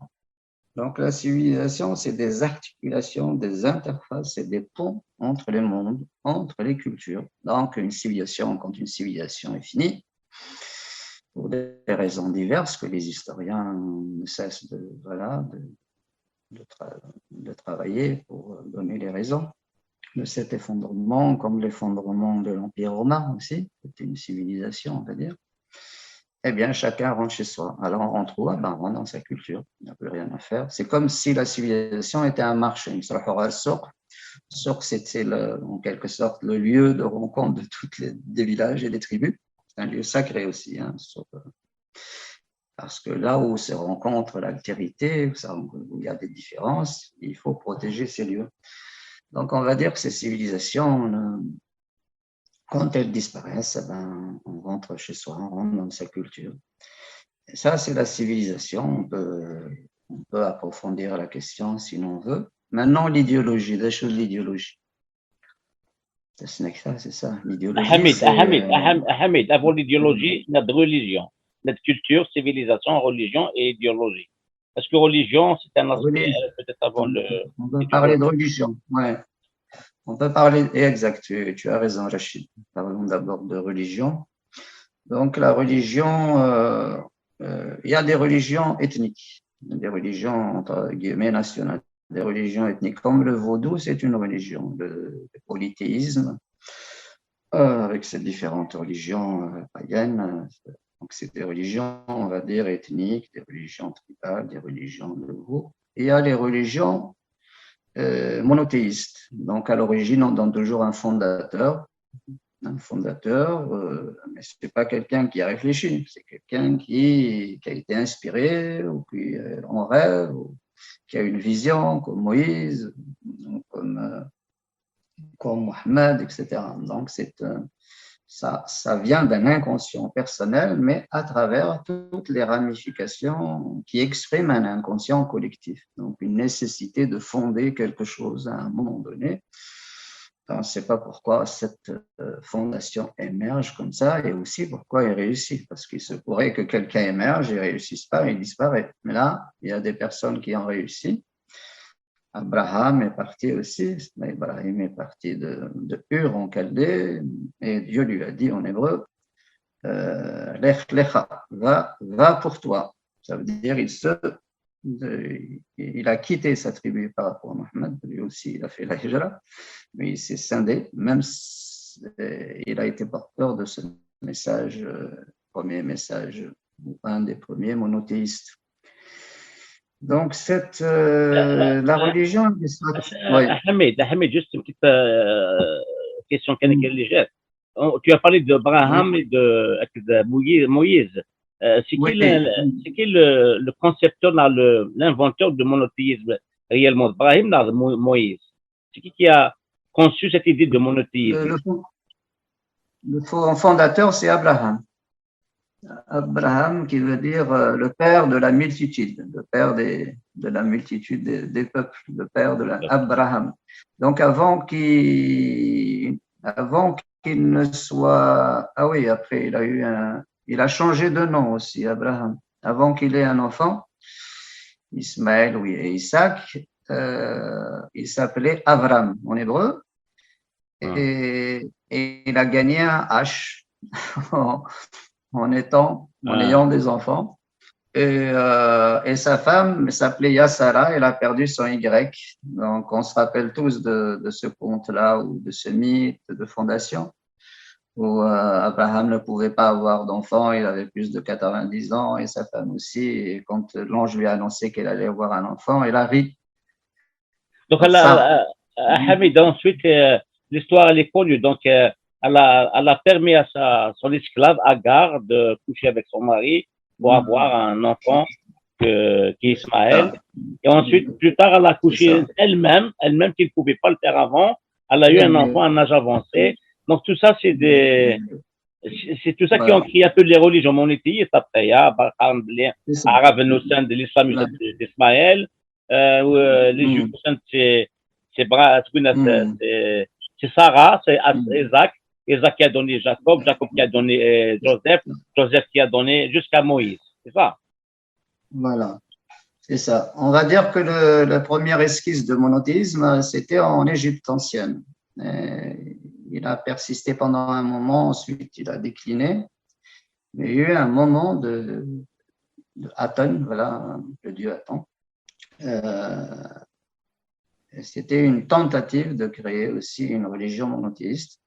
Donc, la civilisation, c'est des articulations, des interfaces, c'est des ponts entre les mondes, entre les cultures. Donc, une civilisation, quand une civilisation est finie, pour des raisons diverses que les historiens ne cessent de travailler pour donner les raisons de cet effondrement, comme l'effondrement de l'Empire romain aussi, c'était une civilisation, on va dire. Eh bien, chacun rentre chez soi. Alors, on rentre où? On rentre dans sa culture. Il n'y a plus rien à faire. C'est comme si la civilisation était un marché. Une souk, c'était en quelque sorte le lieu de rencontre de des villages et des tribus. C'est un lieu sacré aussi, hein, parce que là où se rencontre l'altérité, où il y a des différences, il faut protéger ces lieux. Donc, on va dire que ces civilisations, quand elles disparaissent, on rentre chez soi, on rentre dans sa culture. Et ça, c'est la civilisation. On peut approfondir la question si l'on veut. Maintenant, l'idéologie, des choses, l'idéologie. C'est ça, l'idéologie. Hamid, avant l'idéologie, notre religion, notre culture, civilisation, religion et idéologie. Parce que religion, c'est un aspect peut-être avant le. On peut parler de religion, ouais. On peut parler, exact, tu as raison, Rachid. Parlons d'abord de religion. Donc, la religion, il y a des religions ethniques, des religions, entre guillemets, nationales, des religions ethniques. Comme le vaudou, c'est une religion, le polythéisme, avec ces différentes religions païennes. Donc, c'est des religions, on va dire, ethniques, des religions tribales, des religions de groupe. Et il y a les religions monothéistes. Donc, à l'origine, on donne toujours un fondateur, mais ce n'est pas quelqu'un qui a réfléchi, c'est quelqu'un qui a été inspiré, ou qui en rêve, ou qui a une vision, comme Moïse, comme Mohammed, etc. Donc, ça vient d'un inconscient personnel, mais à travers toutes les ramifications qui expriment un inconscient collectif. Donc, une nécessité de fonder quelque chose à un moment donné. On ne sait pas pourquoi cette fondation émerge comme ça et aussi pourquoi elle réussit. Parce qu'il se pourrait que quelqu'un émerge et ne réussisse pas et il disparaît. Mais là, il y a des personnes qui ont réussi. Abraham est parti aussi. Ibrahim est parti de Ur en Chaldée et Dieu lui a dit en hébreu Lech lecha, va pour toi. Ça veut dire il a quitté sa tribu par rapport à Mohammed. Lui aussi, il a fait la hijra. Mais il s'est scindé, même il a été porteur de ce message, premier message, un des premiers monothéistes. Donc, la religion. Ahmed, juste une petite question légère. Tu as parlé d'Abraham et de Moïse. C'est qui le concepteur, l'inventeur du monothéisme réellement? Abraham ou Moïse? C'est qui a conçu cette idée de monothéisme? Le fondateur, c'est Abraham. Abraham, qui veut dire le père de la multitude, le père de la multitude des peuples, le père de Abraham. Donc, avant qu'il ne soit... Ah oui, après, il a changé de nom aussi, Abraham. Avant qu'il ait un enfant, Ismaël, oui, et Isaac, il s'appelait Avram en hébreu. Et il a gagné un H en ayant des enfants. Et sa femme s'appelait Yassara, elle a perdu son Y. Donc, on se rappelle tous de ce conte-là ou de ce mythe de fondation où Abraham ne pouvait pas avoir d'enfant, il avait plus de 90 ans et sa femme aussi. Et quand l'ange lui a annoncé qu'elle allait avoir un enfant, elle a ri. Donc, Hamid, ensuite, l'histoire, elle est connue. Donc, elle a permis à son esclave, Agar, de coucher avec son mari pour avoir un enfant qui est Ismaël. Et ensuite, plus tard, elle a couché elle-même qui ne pouvait pas le faire avant. Elle a eu un enfant à un âge avancé. Donc, tout ça, c'est tout ça qui ont créé un peu les religions monothéistes après. Il y a l'arabe de l'islam d'Ismaël, les juifs c'est Sarah, c'est Isaac qui a donné Jacob qui a donné Joseph qui a donné jusqu'à Moïse. C'est ça. Voilà. C'est ça. On va dire que la première esquisse de monothéisme, c'était en Égypte ancienne. Et il a persisté pendant un moment, ensuite il a décliné. Mais il y a eu un moment de Aton, voilà, le dieu Aton. C'était une tentative de créer aussi une religion monothéiste.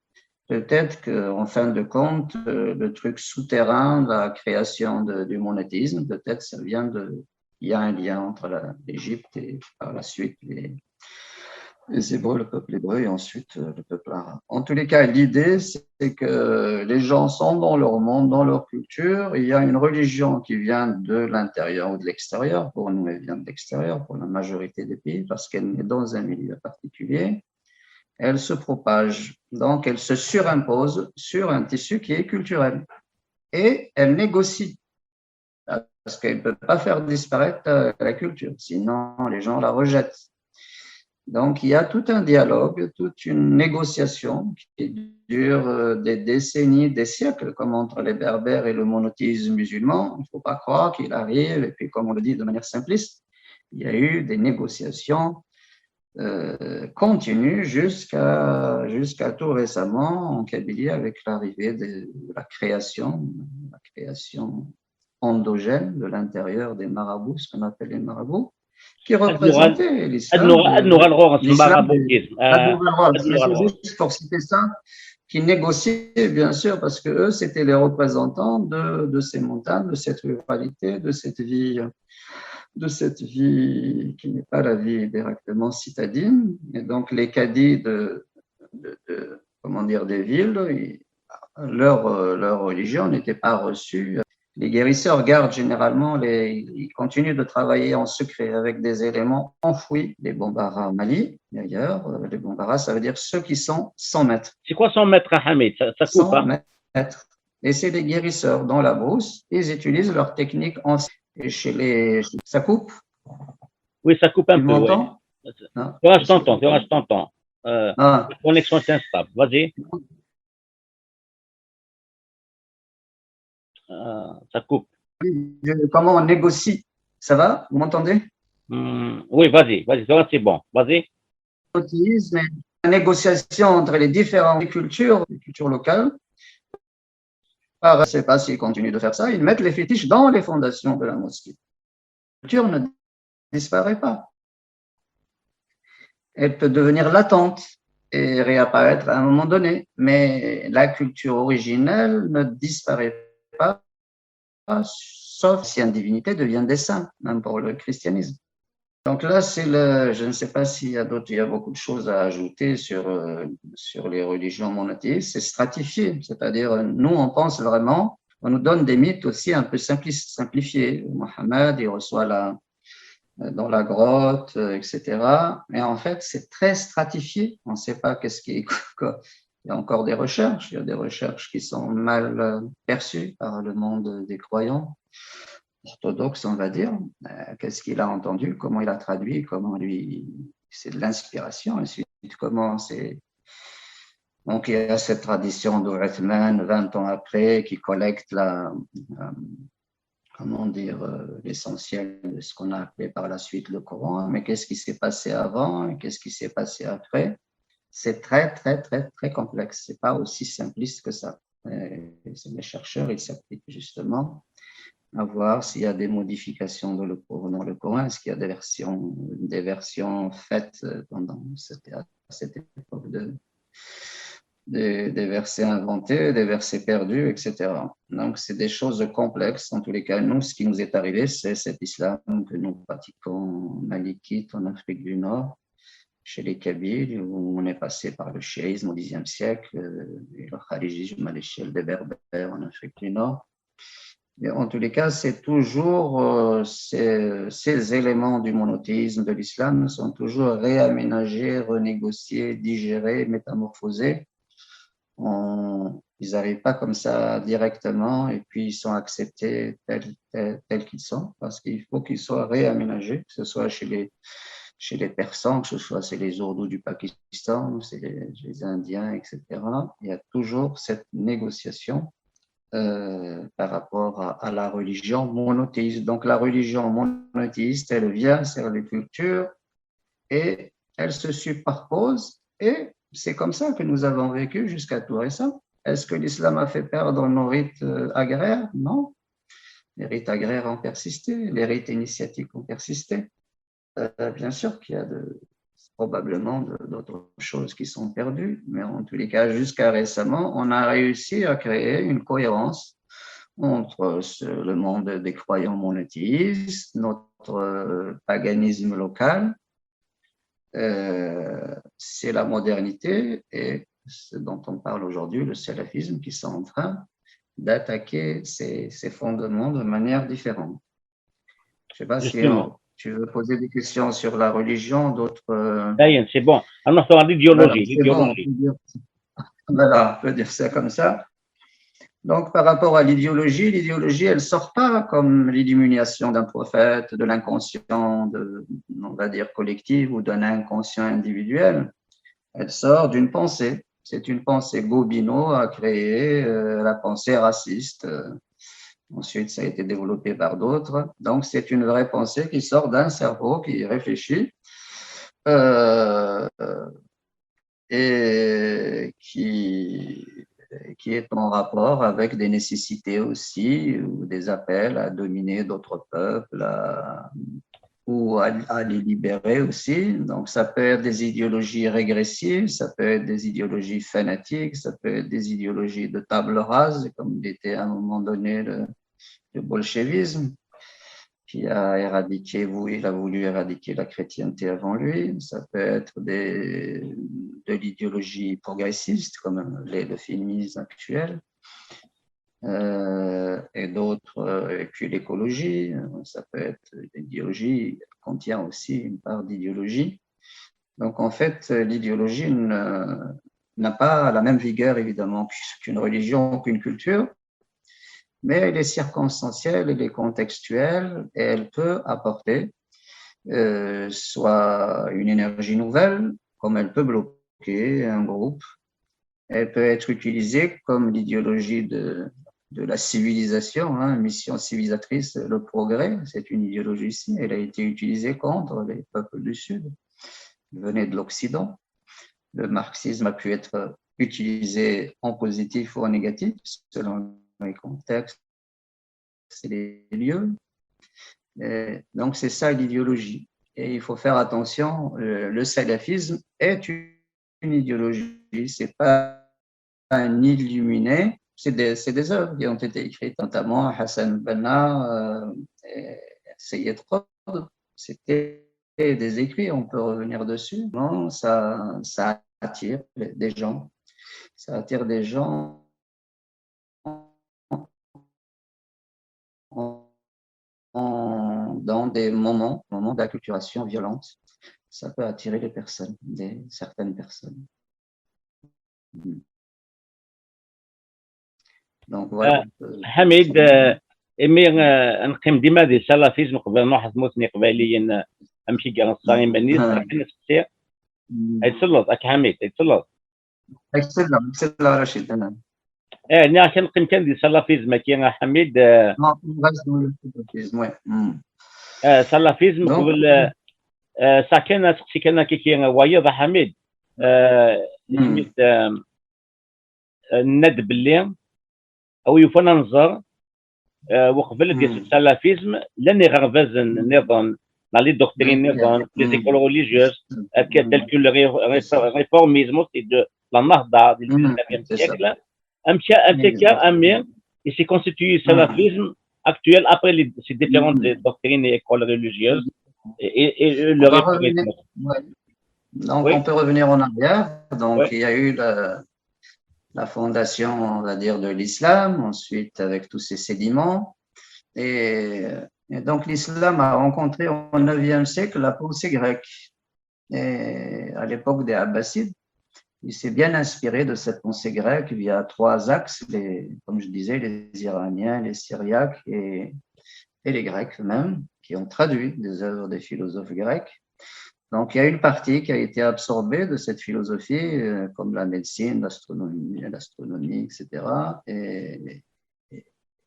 Peut-être qu'en fin de compte, le truc souterrain, la création du monothéisme, peut-être ça vient de. Il y a un lien entre l'Égypte et par la suite les Hébreux, le peuple hébreu et ensuite le peuple arabe. En tous les cas, l'idée, c'est que les gens sont dans leur monde, dans leur culture. Il y a une religion qui vient de l'intérieur ou de l'extérieur. Pour nous, elle vient de l'extérieur, pour la majorité des pays, parce qu'elle est dans un milieu particulier. Elle se propage, donc elle se surimpose sur un tissu qui est culturel. Et elle négocie, parce qu'elle ne peut pas faire disparaître la culture, sinon les gens la rejettent. Donc, il y a tout un dialogue, toute une négociation qui dure des décennies, des siècles, comme entre les Berbères et le monothéisme musulman. Il ne faut pas croire qu'il arrive, et puis comme on le dit de manière simpliste, il y a eu des négociations continues jusqu'à tout récemment en Kabylie avec l'arrivée de la création endogène de l'intérieur des marabouts, ce qu'on appelle les marabouts, qui représentait l'islam. L'islam, c'est juste pour citer ça, qui négociaient bien sûr, parce que eux, c'était les représentants de ces montagnes, de cette ruralité, de cette vie qui n'est pas la vie directement citadine. Et donc, les cadis comment dire, des villes, leur religion n'était pas reçue. Les guérisseurs gardent généralement, ils continuent de travailler en secret avec des éléments enfouis, les Bombara au Mali, d'ailleurs. Les Bombara, ça veut dire ceux qui sont 100 mètres. C'est quoi 100 mètres, Hamid? Ça coupe, 100 mètres. Et c'est des guérisseurs dans la brousse. Ils utilisent leur technique ancienne. Et ça coupe? Oui, ça coupe un tu peu. M'entends? Oui. Je t'entends. La connexion est instable. Vas-y. Ça coupe. Comment on négocie? Ça va? Vous m'entendez? Oui, vas-y, c'est bon. Vas-y. La négociation entre les différentes cultures locales. Je ne sais pas s'ils continuent de faire ça. Ils mettent les fétiches dans les fondations de la mosquée. La culture ne disparaît pas. Elle peut devenir latente et réapparaître à un moment donné, mais la culture originelle ne disparaît pas, sauf si une divinité devient des saints, même pour le christianisme. Donc là, je ne sais pas s'il y a d'autres, il y a beaucoup de choses à ajouter sur les religions monothéistes. C'est stratifié, c'est-à-dire nous, on pense vraiment, on nous donne des mythes aussi un peu simplifiés. Mohammed, il reçoit dans la grotte, etc. Mais en fait, c'est très stratifié. On ne sait pas qu'est-ce qui est. Il y a encore des recherches. Il y a des recherches qui sont mal perçues par le monde des croyants orthodoxe, on va dire. Qu'est-ce qu'il a entendu, comment il a traduit, comment c'est de l'inspiration, ensuite comment c'est. Donc il y a cette tradition d'Uthman 20 ans après qui collecte comment dire, l'essentiel de ce qu'on a appelé par la suite le Coran. Mais qu'est-ce qui s'est passé avant et qu'est-ce qui s'est passé après? C'est très, très, très, très complexe. C'est pas aussi simpliste que ça. Les chercheurs, ils s'appliquent justement à voir s'il y a des modifications dans le Coran, est-ce qu'il y a des versions faites pendant cette époque des versets inventés, des versets perdus, etc. Donc, c'est des choses complexes. En tous les cas, nous, ce qui nous est arrivé, c'est cet islam que nous pratiquons malikite en Afrique du Nord, chez les Kabyles, où on est passé par le chiisme au Xe siècle et le kharijisme à l'échelle des Berbères en Afrique du Nord. Mais en tous les cas, c'est toujours ces éléments du monothéisme de l'islam sont toujours réaménagés, renégociés, digérés, métamorphosés. Ils n'arrivent pas comme ça directement et puis ils sont acceptés tels qu'ils sont parce qu'il faut qu'ils soient réaménagés, que ce soit chez les Persans, que ce soit chez les Ourdous du Pakistan, chez les Indiens, etc. Il y a toujours cette négociation par rapport à la religion monothéiste. Donc la religion monothéiste, elle vient sur les cultures et elle se superpose et c'est comme ça que nous avons vécu jusqu'à tout récent. Est-ce que l'islam a fait perdre nos rites agraires? Non. Les rites agraires ont persisté, les rites initiatiques ont persisté. Bien sûr qu'il y a probablement d'autres choses qui sont perdues, mais en tous les cas, jusqu'à récemment, on a réussi à créer une cohérence entre le monde des croyants monothéistes, notre paganisme local, c'est la modernité et ce dont on parle aujourd'hui, le salafisme, qui sont en train d'attaquer ces fondements de manière différente. Je ne sais pas si tu veux poser des questions sur la religion, d'autres. C'est bon. Alors, on l'idéologie. C'est bon, voilà, on peut dire ça comme ça. Donc, par rapport à l'idéologie, elle ne sort pas comme l'illumination d'un prophète, de l'inconscient, on va dire, collectif ou d'un inconscient individuel. Elle sort d'une pensée. C'est une pensée Gobineau a créé la pensée raciste. Ensuite, ça a été développé par d'autres. Donc, c'est une vraie pensée qui sort d'un cerveau qui réfléchit et qui est en rapport avec des nécessités aussi, ou des appels à dominer d'autres peuples, ou à les libérer aussi. Donc, ça peut être des idéologies régressives, ça peut être des idéologies fanatiques, ça peut être des idéologies de table rase, comme l'était à un moment donné le bolchevisme, qui a il a voulu éradiquer la chrétienté avant lui. Ça peut être de l'idéologie progressiste, comme le féminisme actuel, et d'autres, et puis l'écologie. Ça peut être l'idéologie, contient aussi une part d'idéologie. Donc en fait, l'idéologie n'a pas la même vigueur, évidemment, qu'une religion, qu'une culture, mais elle est circonstancielle, elle est contextuelle et elle peut apporter soit une énergie nouvelle, comme elle peut bloquer un groupe. Elle peut être utilisée comme l'idéologie de la civilisation, hein, mission civilisatrice, le progrès, c'est une idéologie ici. Elle a été utilisée contre les peuples du Sud, qui venaient de l'Occident. Le marxisme a pu être utilisé en positif ou en négatif, selon les contextes et les lieux. Et donc, c'est ça l'idéologie. Et il faut faire attention, le salafisme est une idéologie, c'est pas un illuminé, c'est des œuvres qui ont été écrites, notamment Hassan al-Banna et Sayyid Qutb. C'était des écrits, on peut revenir dessus. Non, ça attire des gens. Ça attire des gens dans des moments d'acculturation violente. Ça peut attirer les personnes, certaines personnes. Donc voilà. حميد إمي نقيم ديما دي سلافيزم قبل نروح موتني قباليا أمشي كاع الصايم بنيس لكن السير يتسلط أك حميد يتسلط اكسلام رشيد انا ني عشان نقيم كان دي سلافيزم كي حميد سلافيزم قبل ساكن سقسي كان كي وايض حميد سميت الند باللي او يفنا نظر وقبل ديال السلافيزم لن يغرفز النظام لي دوكترين نظام لي زيكول ريليجيوز تل كو ريفورميزم سي دو لا نهضه ديال 19e siècle امشى امي il s'est constitué salafisme actuel après ces différentes doctrines et écoles religieuses et le réformisme. Donc on peut revenir en arrière. Donc il y a eu la fondation, on va dire, de l'islam, ensuite avec tous ses sédiments. Et donc l'islam a rencontré au 9e siècle la pensée grecque. Et à l'époque des Abbassides, il s'est bien inspiré de cette pensée grecque via 3 axes, comme je disais, les Iraniens, les Syriaques et les Grecs eux-mêmes, qui ont traduit des œuvres des philosophes grecs. Donc, il y a une partie qui a été absorbée de cette philosophie, comme la médecine, l'astronomie, etc.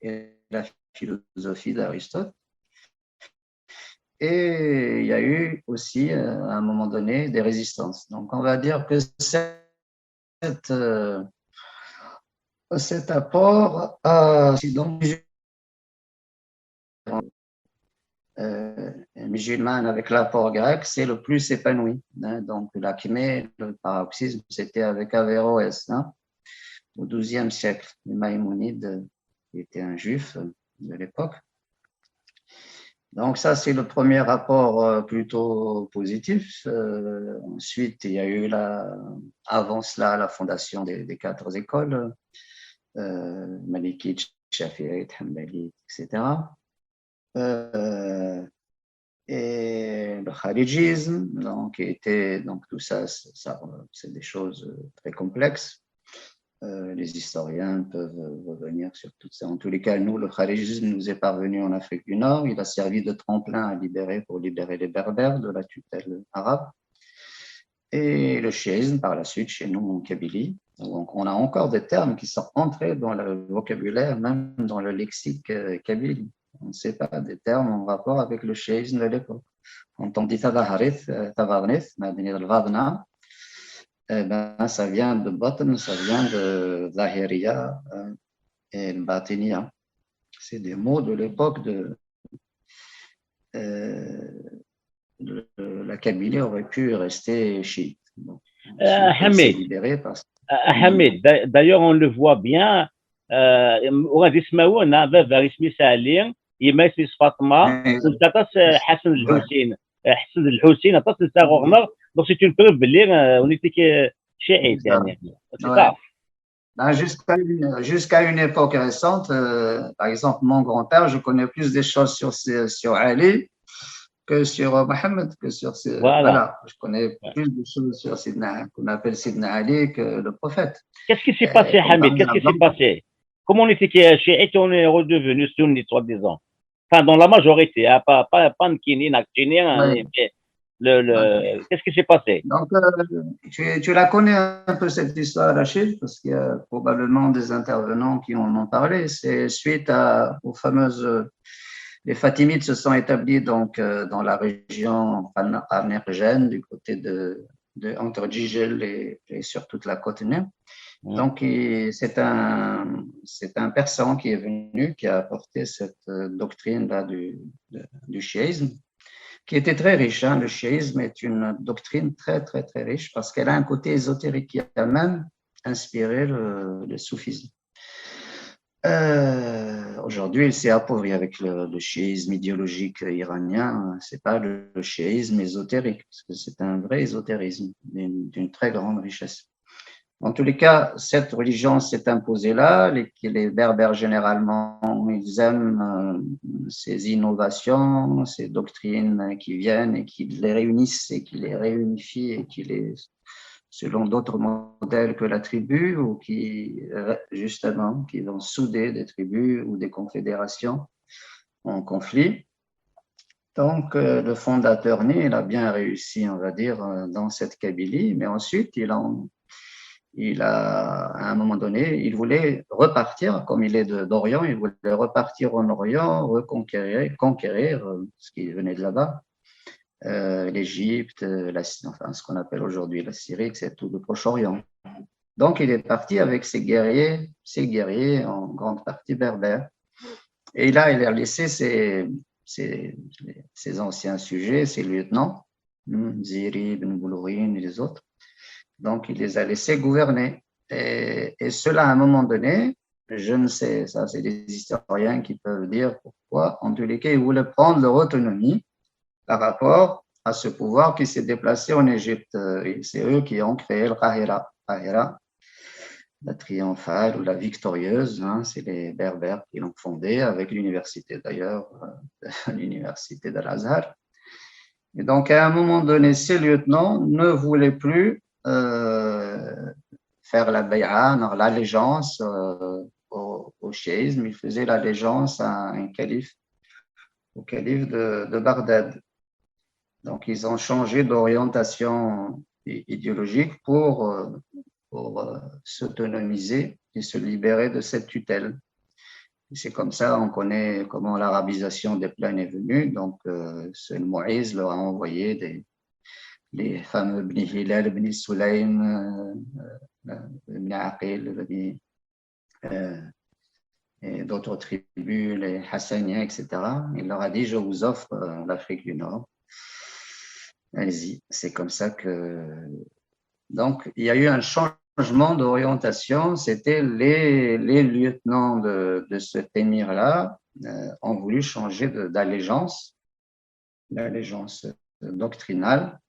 et la philosophie d'Aristote. Et il y a eu aussi, à un moment donné, des résistances. Donc, on va dire que cet apport donc, musulmane avec l'apport grec, c'est le plus épanoui. Hein. Donc, l'acmé, le paroxysme, c'était avec Averroès, hein, au XIIe siècle, le Maïmonide, qui était un juif de l'époque. Donc, ça, c'est le premier rapport plutôt positif. Ensuite, il y a eu, avant cela, la fondation des 4 écoles, Malikite, Shafi'ite, Hanbalite, etc. Et le kharijisme, donc tout ça, c'est des choses très complexes. Les historiens peuvent revenir sur tout ça. En tous les cas, nous, le kharijisme nous est parvenu en Afrique du Nord. Il a servi de tremplin pour libérer les Berbères de la tutelle arabe. Et le chiisme, par la suite, chez nous, en Kabylie. Donc, on a encore des termes qui sont entrés dans le vocabulaire, même dans le lexique kabyle. On ne sait pas des termes en rapport avec le chiisme de l'époque. Quand on dit Tavarnith, eh ben, ça vient de Batn, ça vient de Zahiriya et Batiniya. C'est des mots de l'époque de la Kabylie aurait pu rester chiite. Bon, Hamid, libéré parce... Hamid, d'ailleurs, on le voit bien. وغادي يسمعونا بابا اسمي سالي يما اسمي فاطمه وتاطاس حسن الحسين حسن الحسين تاطاس نساغوغنا دونك سي اون بروف بلي ونيتيك شيعيت يعني سي صح. Jusqu'à une époque récente, par exemple, mon grand-père, je connais plus des choses sur Ali que sur Mohammed, que sur voilà, je connais plus de choses sur Sidna, qu'on appelle Sidna Ali que le prophète. Qu'est-ce qui s'est passé, Hamid? Qu'est-ce qui s'est passé? Comment on était chiite et on est redevenu sunni, soi-disant? Enfin, dans la majorité, hein, pas Nkini, Nakchini, mais qu'est-ce qui s'est passé? Donc, tu la connais un peu cette histoire, Rachid, parce qu'il y a probablement des intervenants qui en ont parlé. C'est suite aux fameuses... Les Fatimides se sont établis donc dans la région arnergène, du côté entre Jijel et sur toute la côte nord. Donc, c'est un persan qui est venu, qui a apporté cette doctrine-là du chiisme, qui était très riche. Hein. Le chiisme est une doctrine très, très, très riche parce qu'elle a un côté ésotérique qui a même inspiré le soufisme. Aujourd'hui, il s'est appauvri avec le chiisme idéologique iranien. C'est pas le chiisme ésotérique, parce que c'est un vrai ésotérisme d'une très grande richesse. En tous les cas, cette religion s'est imposée là. Les Berbères, généralement, ils aiment ces innovations, ces doctrines qui viennent et qui les réunissent et qui les réunifient et qui les, selon d'autres modèles que la tribu, ou qui, justement, qui vont souder des tribus ou des confédérations en conflit. Donc, le fondateur né, il a bien réussi, on va dire, dans cette Kabylie, mais ensuite, à un moment donné, il voulait repartir, comme il est d'Orient, il voulait repartir en Orient, conquérir ce qui venait de là-bas, l'Égypte, enfin, ce qu'on appelle aujourd'hui la Syrie, c'est tout le Proche-Orient. Donc, il est parti avec ses guerriers en grande partie berbères. Et là, il a laissé ses anciens sujets, ses lieutenants, Ziri, Ben Boulourine et les autres. Donc, il les a laissés gouverner. Et cela, à un moment donné, je ne sais, ça c'est des historiens qui peuvent dire pourquoi, en tous les cas, ils voulaient prendre leur autonomie par rapport à ce pouvoir qui s'est déplacé en Égypte. C'est eux qui ont créé le Qahira, la triomphale ou la victorieuse, hein, c'est les Berbères qui l'ont fondée avec l'université d'ailleurs, l'université d'Al-Azhar. Et donc, à un moment donné, ces lieutenants ne voulaient plus faire la bay'a, l'allégeance au chiisme. Ils faisaient l'allégeance à un calife, au calife de Bagdad. Donc, ils ont changé d'orientation idéologique pour s'autonomiser et se libérer de cette tutelle. C'est comme ça, on connaît comment l'arabisation des plaines est venue. Donc, ce Moïse leur a envoyé les fameux Bni Hilal, Bni Sulaym, Bni Aqil, et d'autres tribus, les Hassaniens, etc. Il leur a dit, je vous offre l'Afrique du Nord. Allez-y. C'est comme ça que... Donc, il y a eu un changement d'orientation. C'était les lieutenants de cet émir-là ont voulu changer d'allégeance, l'allégeance doctrinale.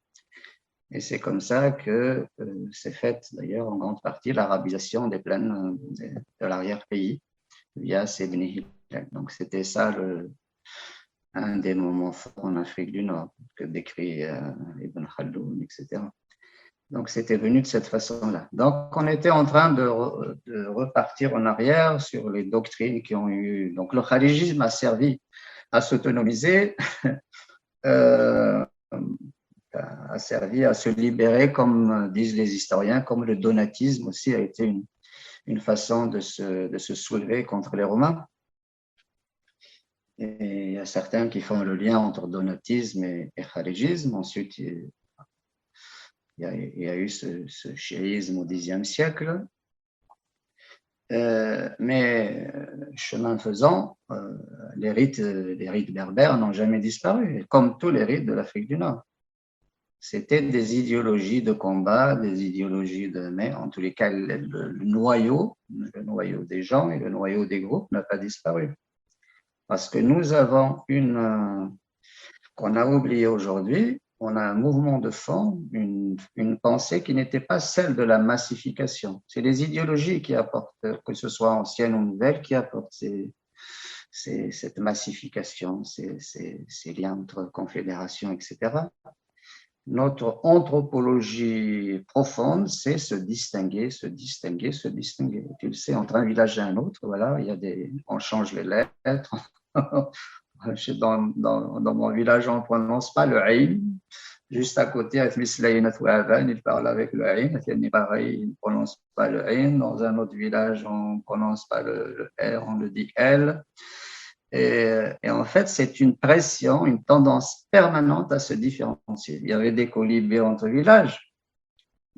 Et c'est comme ça que s'est faite d'ailleurs en grande partie l'arabisation des plaines de l'arrière-pays via ces Bni Hilal. Donc c'était ça un des moments forts en Afrique du Nord que décrit Ibn Khaldoun, etc. Donc c'était venu de cette façon-là. Donc on était en train de repartir en arrière sur les doctrines qui ont eu. Donc le kharijisme a servi à s'autonomiser. A servi à se libérer, comme disent les historiens, comme le donatisme aussi a été une façon de se soulever contre les Romains. Et il y a certains qui font le lien entre donatisme et kharijisme. Ensuite, il y a eu ce chiisme au Xe siècle. Mais chemin faisant, les rites berbères n'ont jamais disparu, comme tous les rites de l'Afrique du Nord. C'était des idéologies de combat, des idéologies mais en tous les cas, le noyau des gens et le noyau des groupes n'a pas disparu. Parce que nous avons qu'on a oublié aujourd'hui, on a un mouvement de fond, une pensée qui n'était pas celle de la massification. C'est les idéologies qui apportent, que ce soit anciennes ou nouvelles, qui apportent cette massification, ces liens entre confédérations, etc. Notre anthropologie profonde, c'est se distinguer. Tu le sais, entre un village et un autre, voilà, on change les lettres. Dans mon village, on ne prononce pas le aïn. Juste à côté, il parle avec le aïn. Pareil, il ne prononce pas le aïn. Dans un autre village, on ne prononce pas le R, on le dit L. Et en fait, c'est une pression, une tendance permanente à se différencier. Il y avait des colibés entre villages,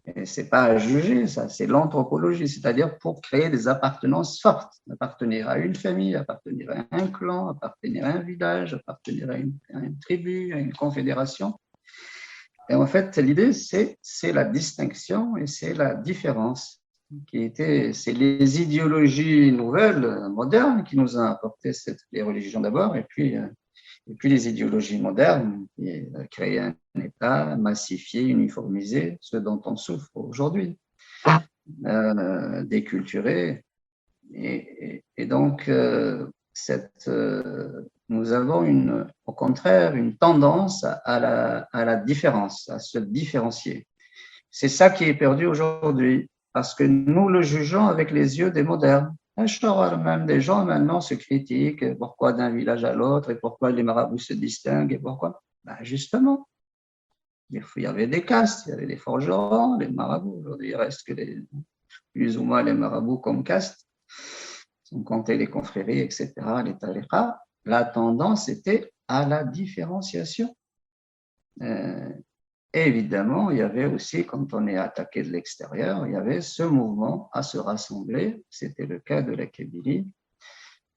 et ce n'est pas à juger, ça, c'est l'anthropologie, c'est-à-dire pour créer des appartenances fortes, appartenir à une famille, appartenir à un clan, appartenir à un village, appartenir à une tribu, à une confédération. Et en fait, l'idée, c'est la distinction et c'est la différence. C'est les idéologies nouvelles, modernes, qui nous ont apporté les religions d'abord, et puis les idéologies modernes qui créent un État massifié, uniformisé, ce dont on souffre aujourd'hui, déculturé. Et donc, nous avons au contraire une tendance à la différence, à se différencier. C'est ça qui est perdu aujourd'hui, parce que nous le jugeons avec les yeux des modernes. Même des gens maintenant se critiquent, pourquoi d'un village à l'autre, et pourquoi les marabouts se distinguent, et pourquoi justement, il y avait des castes, il y avait les forgerons, les marabouts. Aujourd'hui, il reste que plus ou moins les marabouts comme castes, sans compter les confréries, etc., les tariqas. La tendance était à la différenciation. Et évidemment, il y avait aussi, quand on est attaqué de l'extérieur, il y avait ce mouvement à se rassembler. C'était le cas de la Kabylie.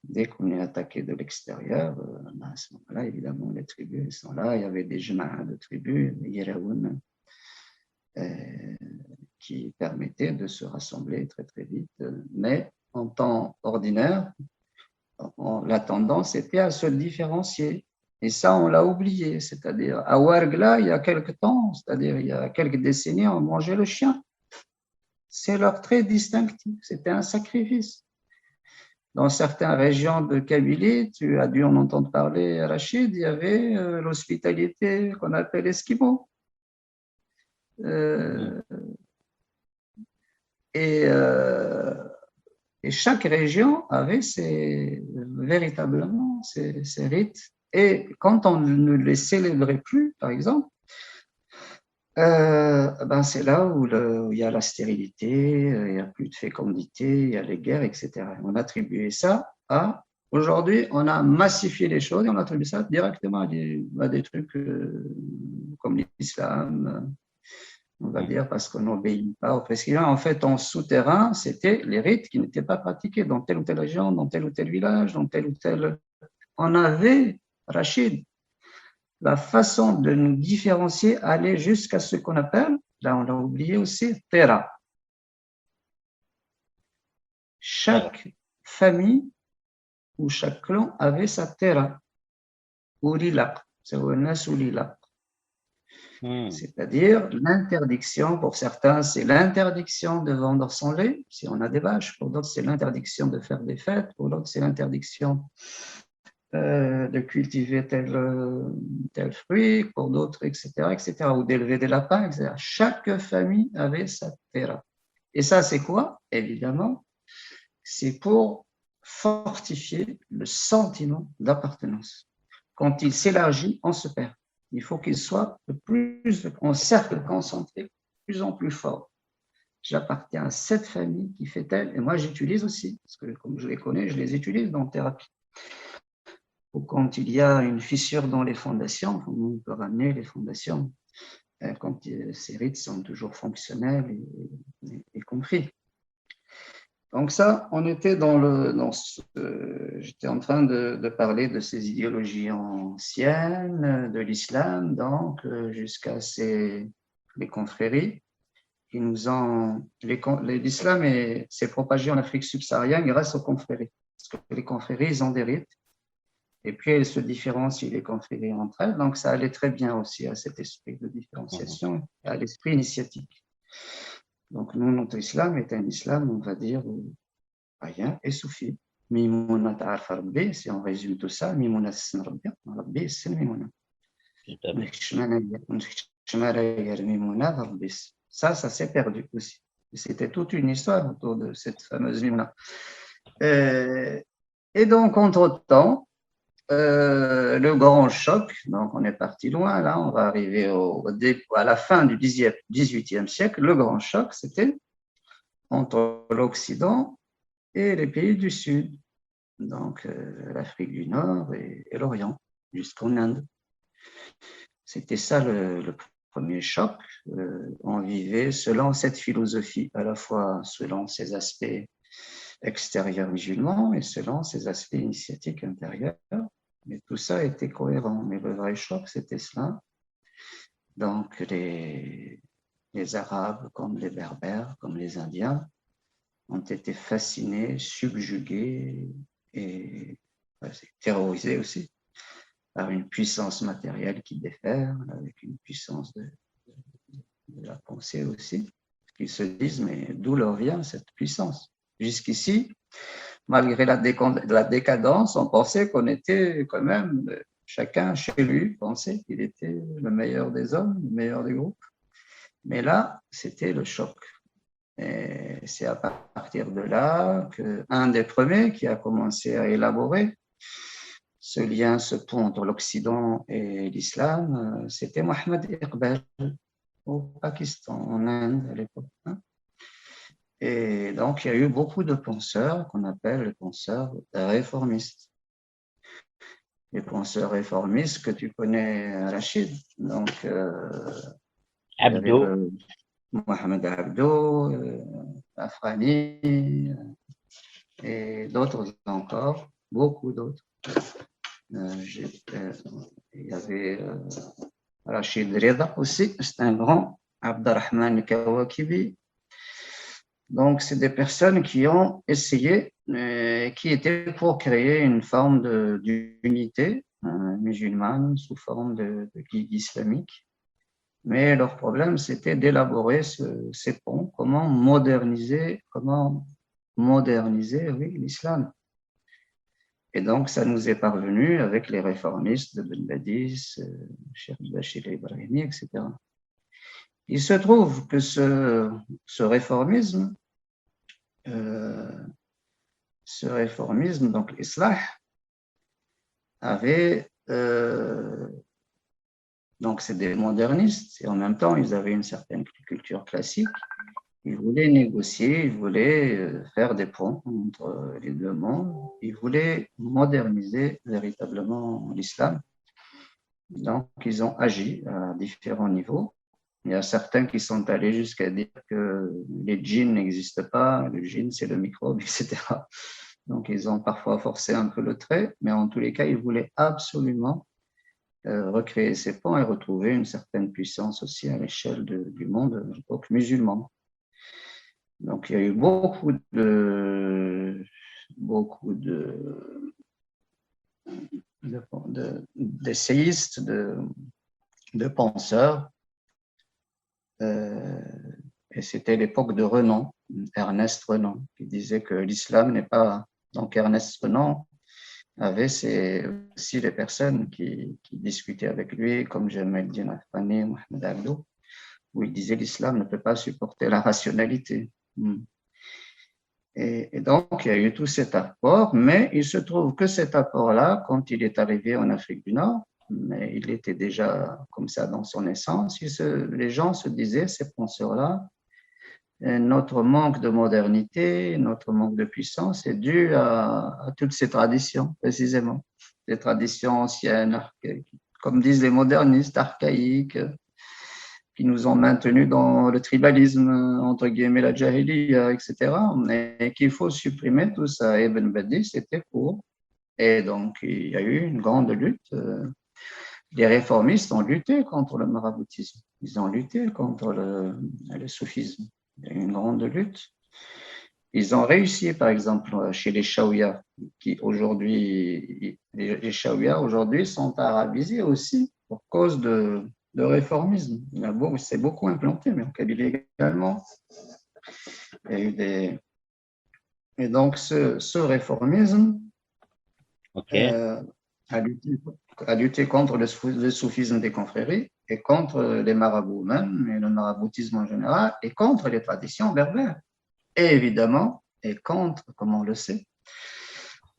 Dès qu'on est attaqué de l'extérieur, à ce moment-là, évidemment, les tribus sont là. Il y avait des jama'a de tribus, les Yeraoun, qui permettaient de se rassembler très, très vite. Mais en temps ordinaire, la tendance était à se différencier. Et ça, on l'a oublié, c'est-à-dire à Ouargla, il y a quelque temps, c'est-à-dire il y a quelques décennies, on mangeait le chien. C'est leur trait distinctif, c'était un sacrifice. Dans certaines régions de Kabylie, tu as dû en entendre parler, Rachid, il y avait l'hospitalité qu'on appelle esquimau. Et chaque région avait véritablement ses rites. Et quand on ne les célébrait plus, par exemple, c'est là où il y a la stérilité, il n'y a plus de fécondité, il y a les guerres, etc. On attribuait ça à Aujourd'hui, on a massifié les choses et on attribue ça directement à des trucs comme l'islam, on va dire, parce qu'on n'obéit pas au président. En fait, en souterrain, c'était les rites qui n'étaient pas pratiqués dans telle ou telle région, dans tel ou tel village, dans tel ou tel. On avait, Rachid, la façon de nous différencier allait jusqu'à ce qu'on appelle, là on l'a oublié aussi, Tera. Chaque famille ou chaque clan avait sa Tera, ou Lilaq, c'est-à-dire l'interdiction, pour certains, c'est l'interdiction de vendre son lait, si on a des vaches, pour d'autres, c'est l'interdiction de faire des fêtes, pour d'autres, c'est l'interdiction de cultiver tel fruit, pour d'autres, etc., ou d'élever des lapins, etc. Chaque famille avait sa terra. Et ça, c'est quoi? Évidemment, c'est pour fortifier le sentiment d'appartenance. Quand il s'élargit, on se perd. Il faut qu'il soit en cercle concentré, de plus en plus fort. J'appartiens à cette famille qui fait tel, et moi j'utilise aussi, parce que comme je les connais, je les utilise dans la thérapie. Ou quand il y a une fissure dans les fondations, on peut ramener les fondations quand ces rites sont toujours fonctionnels et compris. Donc ça, on était j'étais en train de parler de ces idéologies anciennes, de l'islam, donc jusqu'à les confréries qui nous ont... L'islam s'est propagé en Afrique subsaharienne grâce aux confréries. Parce que les confréries, ils ont des rites, et puis elles se différencient les confréries entre elles, donc ça allait très bien aussi à cet esprit de différenciation, à l'esprit initiatique. Donc nous, notre islam est un islam, on va dire, païen et soufi. Mimouna ta'arf Rabbi, si on résume tout ça, Mimouna sen Rabbi, Rabbi c'est Mimouna. Ça s'est perdu aussi. C'était toute une histoire autour de cette fameuse Mimouna. Et donc, entre-temps, le grand choc, donc on est parti loin, là, on va arriver à la fin du XVIIIe siècle. Le grand choc, c'était entre l'Occident et les pays du Sud, donc l'Afrique du Nord et l'Orient, jusqu'en Inde. C'était ça le premier choc. On vivait selon cette philosophie, à la fois selon ses aspects extérieurs musulmans et selon ses aspects initiatiques intérieurs. Mais tout ça était cohérent. Mais le vrai choc, c'était cela. Donc les Arabes, comme les Berbères, comme les Indiens, ont été fascinés, subjugués et terrorisés aussi par une puissance matérielle qui déferle, avec une puissance de la pensée aussi. Ils se disent, mais d'où leur vient cette puissance? Jusqu'ici, malgré la décadence, on pensait qu'on était quand même, chacun chez lui pensait qu'il était le meilleur des hommes, le meilleur des groupes. Mais là, c'était le choc. Et c'est à partir de là qu'un des premiers qui a commencé à élaborer ce lien, ce pont entre l'Occident et l'islam, c'était Mohammed Iqbal au Pakistan, en Inde à l'époque. Et donc, il y a eu beaucoup de penseurs qu'on appelle les penseurs réformistes. Les penseurs réformistes que tu connais, Rachid. Donc, Abdo. Mohamed Abdo, Afrani et d'autres encore, beaucoup d'autres. Il y avait Rachid Reda aussi, c'est un grand, Abdurrahman Kawakibi. Donc, c'est des personnes qui ont essayé, qui étaient pour créer une forme d'unité musulmane sous forme de ligue islamique. Mais leur problème, c'était d'élaborer ces ponts, comment moderniser l'islam. Et donc, ça nous est parvenu avec les réformistes de Ben Badis, Cheikh Bachir Ibrahimi, etc. Il se trouve que ce réformisme, donc l'islah, avait donc c'est des modernistes et en même temps ils avaient une certaine culture classique Il voulait négocier, il voulait faire des ponts entre les deux mondes, il voulait moderniser véritablement l'islam. Donc, ils ont agi à différents niveaux. Il y a certains qui sont allés jusqu'à dire que les djinns n'existent pas, le djinn c'est le microbe, etc. Donc, ils ont parfois forcé un peu le trait, mais en tous les cas, ils voulaient absolument recréer ces ponts et retrouver une certaine puissance aussi à l'échelle du monde musulman. Donc, il y a eu beaucoup d'essayistes, de penseurs, et c'était l'époque de Renan, Ernest Renan, qui disait que l'islam n'est pas... Donc, Ernest Renan avait aussi des personnes qui discutaient avec lui, comme Jamal Din Afani, Mohamed Abdou, où il disait l'islam ne peut pas supporter la rationalité. Et donc, il y a eu tout cet apport, mais il se trouve que cet apport-là, quand il est arrivé en Afrique du Nord, mais il était déjà comme ça dans son essence, les gens se disaient, ces penseurs-là, notre manque de modernité, notre manque de puissance est dû à toutes ces traditions, précisément. Des traditions anciennes, comme disent les modernistes, archaïques, qui nous ont maintenus dans le tribalisme, entre guillemets, la jahiliya, etc. Et qu'il faut supprimer tout ça. Ibn Badi, c'était pour. Et donc, il y a eu une grande lutte. Les réformistes ont lutté contre le maraboutisme. Ils ont lutté contre le soufisme. Il y a eu une grande lutte. Ils ont réussi, par exemple, chez les Chaouia, qui aujourd'hui, les Chaouia aujourd'hui sont arabisés aussi pour cause de réformisme. C'est beaucoup implanté, mais en Kabylie également. Il y a eu Et donc, ce réformisme a lutté contre le soufisme des confréries et contre les marabouts eux-mêmes, et le maraboutisme en général, et contre les traditions berbères. Et évidemment, et contre, comme on le sait,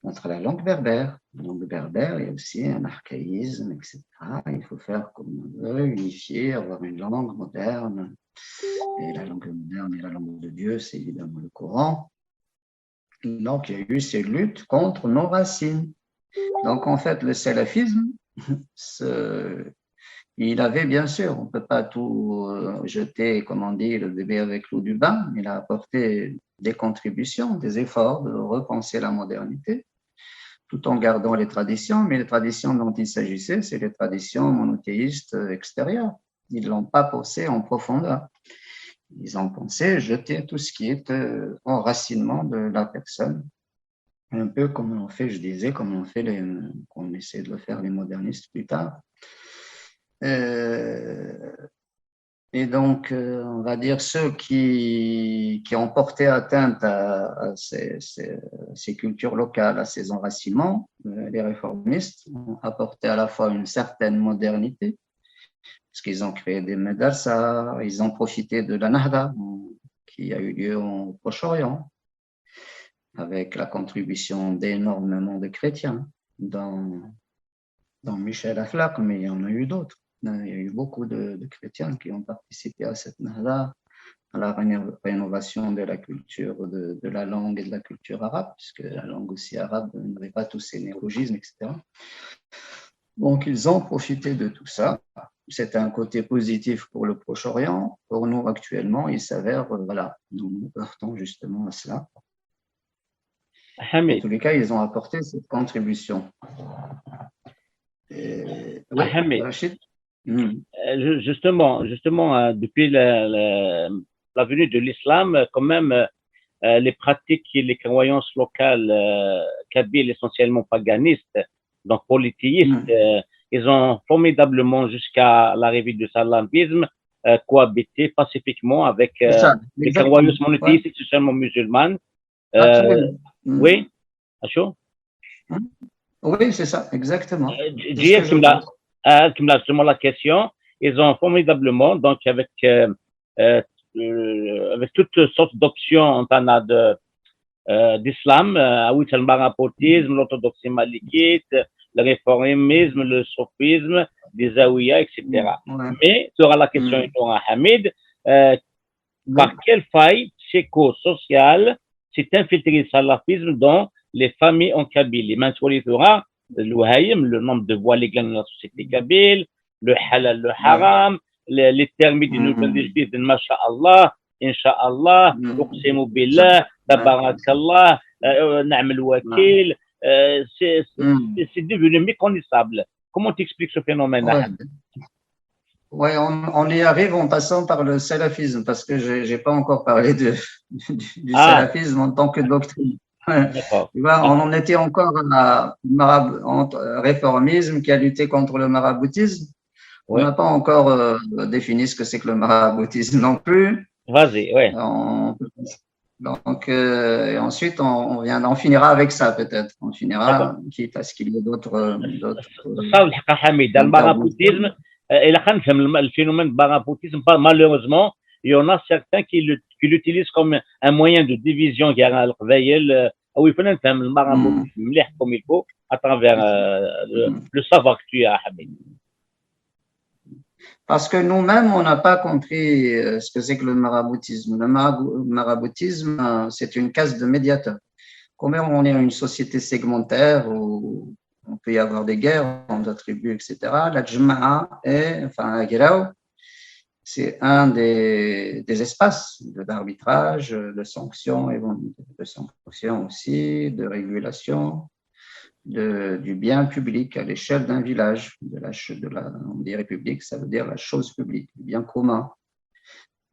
contre la langue berbère. La langue berbère, il y a aussi un archaïsme, etc. Il faut faire comme on veut, unifier, avoir une langue moderne. Et la langue moderne et la langue de Dieu, c'est évidemment le Coran. Donc, il y a eu ces luttes contre nos racines. Donc, en fait, le salafisme, il avait, bien sûr, on ne peut pas tout jeter, comme on dit, le bébé avec l'eau du bain. Il a apporté des contributions, des efforts de repenser la modernité, tout en gardant les traditions. Mais les traditions dont il s'agissait, c'est les traditions monothéistes extérieures. Ils ne l'ont pas pensé en profondeur. Ils ont pensé jeter tout ce qui est enracinement de la personne. Un peu comme on fait, je disais, comme on essaie de le faire les modernistes plus tard. Et donc, on va dire ceux qui ont porté atteinte à ces cultures locales, à ces enracinements, les réformistes ont apporté à la fois une certaine modernité, parce qu'ils ont créé des médarsas, ils ont profité de la Nahda, qui a eu lieu au Proche-Orient, avec la contribution d'énormément de chrétiens, dans Michel Aflaq, mais il y en a eu d'autres. Il y a eu beaucoup de chrétiens qui ont participé à cette nahda, à la rénovation de la culture, de la langue et de la culture arabe, puisque la langue aussi arabe n'avait pas tous ces néologismes, etc. Donc, ils ont profité de tout ça. C'est un côté positif pour le Proche-Orient. Pour nous, actuellement, il s'avère, voilà, nous heurtons justement à cela. En tous les cas, ils ont apporté cette contribution. Oui, Rachid. Justement, depuis la venue de l'islam, quand même, les pratiques et les croyances locales kabyles, essentiellement paganistes, donc polythéistes, ils ont formidablement, jusqu'à l'arrivée du salafisme, cohabité pacifiquement avec les croyances monothéistes, essentiellement musulmanes. Oui, Acho? Oui, c'est ça, exactement. J'ai justement la question. Ils ont formidablement, donc avec toutes sortes d'options d'islam, le maraboutisme, l'orthodoxie malikite, le réformisme, le soufisme, les zaouïas, etc. Mais, tu auras la question, Hamid, Par quelle faille psychosociale s'est infiltré le salafisme dans les familles en Kabylie? Le nombre de voilés dans la société kabyle, le halal, le haram, les termes de Masha'Allah, Inch'Allah, Uqsimu billah, Tabarakallah, Na'mal wakil. C'est devenu méconnaissable. Comment tu expliques ce phénomène? Oui, on y arrive en passant par le salafisme, parce que je n'ai pas encore parlé du salafisme en tant que doctrine. Tu vois, on en était encore à réformisme qui a lutté contre le maraboutisme. On n'a pas encore défini ce que c'est que le maraboutisme non plus. Vas-y, oui. Donc, et ensuite, on finira avec ça peut-être. On finira, quitte à ce qu'il y ait d'autres. Le maraboutisme, le phénomène maraboutisme, malheureusement, il y en a certains qui l'utilisent comme un moyen de division. Il faut نفهم المرابوطيسم مليح comme il faut à travers le savoir que tu as, Hamid. Parce que nous-mêmes, on n'a pas compris ce que c'est que le maraboutisme. Le maraboutisme, c'est une caste de médiateurs. Comme on est une société segmentaire où on peut y avoir des guerres entre tribus, etc., la Jma'a c'est un des espaces d'arbitrage, de sanctions, aussi, de régulation, du bien public à l'échelle d'un village. On dit république, ça veut dire la chose publique, le bien commun.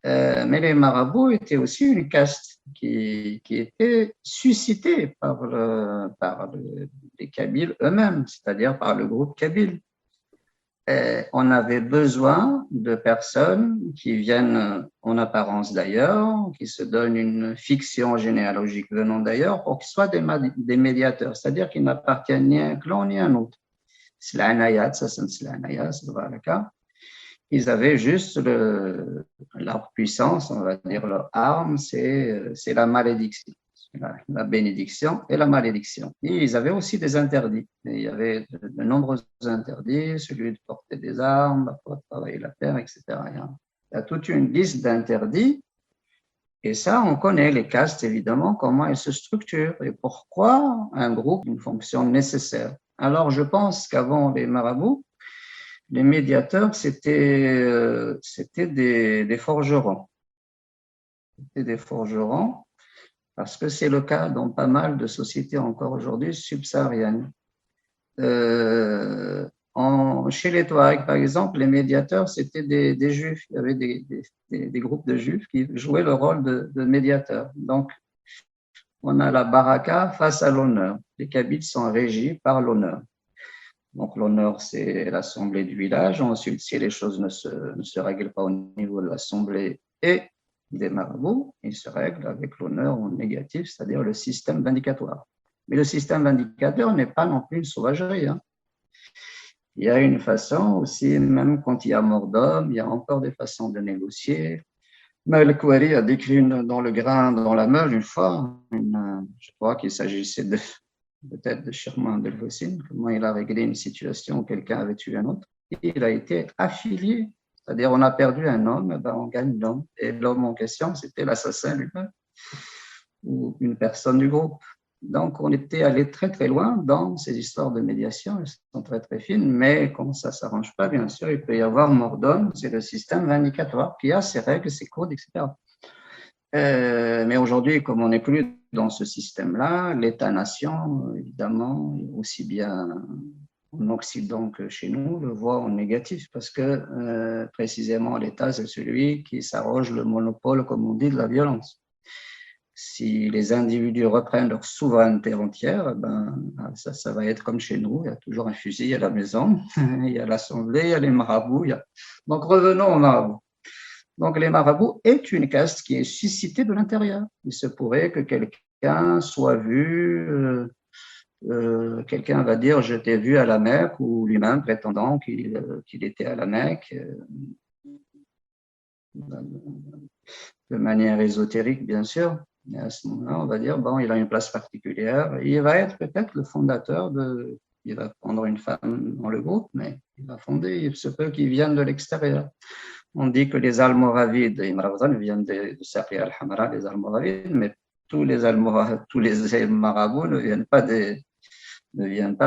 Mais les marabouts étaient aussi une caste qui était suscitée par les Kabyles eux-mêmes, c'est-à-dire par le groupe kabyle. On avait besoin de personnes qui viennent en apparence d'ailleurs, qui se donnent une fiction généalogique venant d'ailleurs, pour qu'ils soient des médiateurs, c'est-à-dire qu'ils n'appartiennent ni à un clan ni à un autre. Ils avaient juste leur puissance, on va dire leur arme, c'est la malédiction. La bénédiction et la malédiction. Et ils avaient aussi des interdits. Et il y avait de nombreux interdits, celui de porter des armes, de travailler la terre, etc. Il y a toute une liste d'interdits. Et ça, on connaît les castes, évidemment, comment elles se structurent et pourquoi un groupe a une fonction nécessaire. Alors, je pense qu'avant les marabouts, les médiateurs, c'était des forgerons. C'était des forgerons. Parce que c'est le cas dans pas mal de sociétés encore aujourd'hui subsahariennes. Chez les Touaregs, par exemple, les médiateurs, c'était des juifs. Il y avait des groupes de juifs qui jouaient le rôle de médiateurs. Donc, on a la baraka face à l'honneur. Les Kabyles sont régis par l'honneur. Donc, l'honneur, c'est l'assemblée du village. Ensuite, si les choses ne se règlent pas au niveau de l'assemblée et des marabouts, ils se règlent avec l'honneur en négatif, c'est-à-dire le système vindicatoire. Mais le système vindicateur n'est pas non plus une sauvagerie. Il y a une façon aussi, même quand il y a mort d'homme, il y a encore des façons de négocier. Malkwari a décrit dans le grain, dans la meule, une fois, je crois qu'il s'agissait peut-être de Sherman Delvosin, comment il a réglé une situation où quelqu'un avait tué un autre. Et il a été affilié. C'est-à-dire, on a perdu un homme, ben on gagne l'homme. Et l'homme en question, c'était l'assassin lui-même ou une personne du groupe. Donc, on était allé très, très loin dans ces histoires de médiation. Elles sont très, très fines, mais quand ça ne s'arrange pas, bien sûr, il peut y avoir mort d'homme. C'est le système vindicatoire qui a ses règles, ses codes, etc. Mais aujourd'hui, comme on n'est plus dans ce système-là, l'État-nation, évidemment, aussi bien en Occident que chez nous, le voit en négatif parce que précisément l'État, c'est celui qui s'arroge le monopole, comme on dit, de la violence. Si les individus reprennent leur souveraineté entière, ben, ça va être comme chez nous, il y a toujours un fusil à la maison, il y a l'assemblée, il y a les marabouts. Donc revenons aux marabouts. Donc les marabouts est une caste qui est suscitée de l'intérieur. Il se pourrait que quelqu'un soit vu... quelqu'un va dire je t'ai vu à la Mecque ou lui-même prétendant qu'il était à la Mecque de manière ésotérique bien sûr. Et à ce moment-là, on va dire bon, il a une place particulière. Il va être peut-être le fondateur il va prendre une femme dans le groupe, mais il va fonder. Il se peut qu'il vienne de l'extérieur. On dit que les Almoravides, viennent de Saqi al-Hamra, les Almoravides, mais tous les marabouts ne viennent pas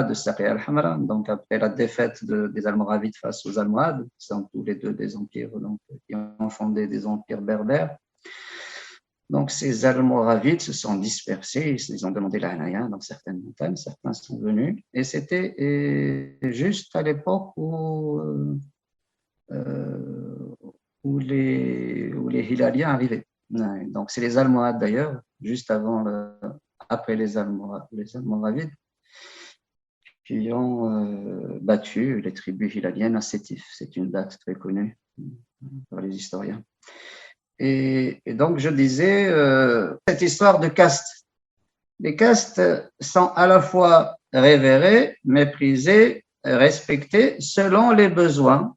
de Saqi al-Hamra. Donc, après la défaite des Almoravides face aux Almohades, qui sont tous les deux des empires qui ont fondé des empires berbères, donc ces Almoravides se sont dispersés, ils ont demandé la Hanaya dans certaines montagnes, certains sont venus, et c'était juste à l'époque où les Hilaliens arrivaient. Donc c'est les Almohades d'ailleurs, juste après les Almoravides, qui ont battu les tribus hilaliennes à Sétif. C'est une date très connue par les historiens. Et donc, je disais, cette histoire de caste. Les castes sont à la fois révérées, méprisées, respectées selon les besoins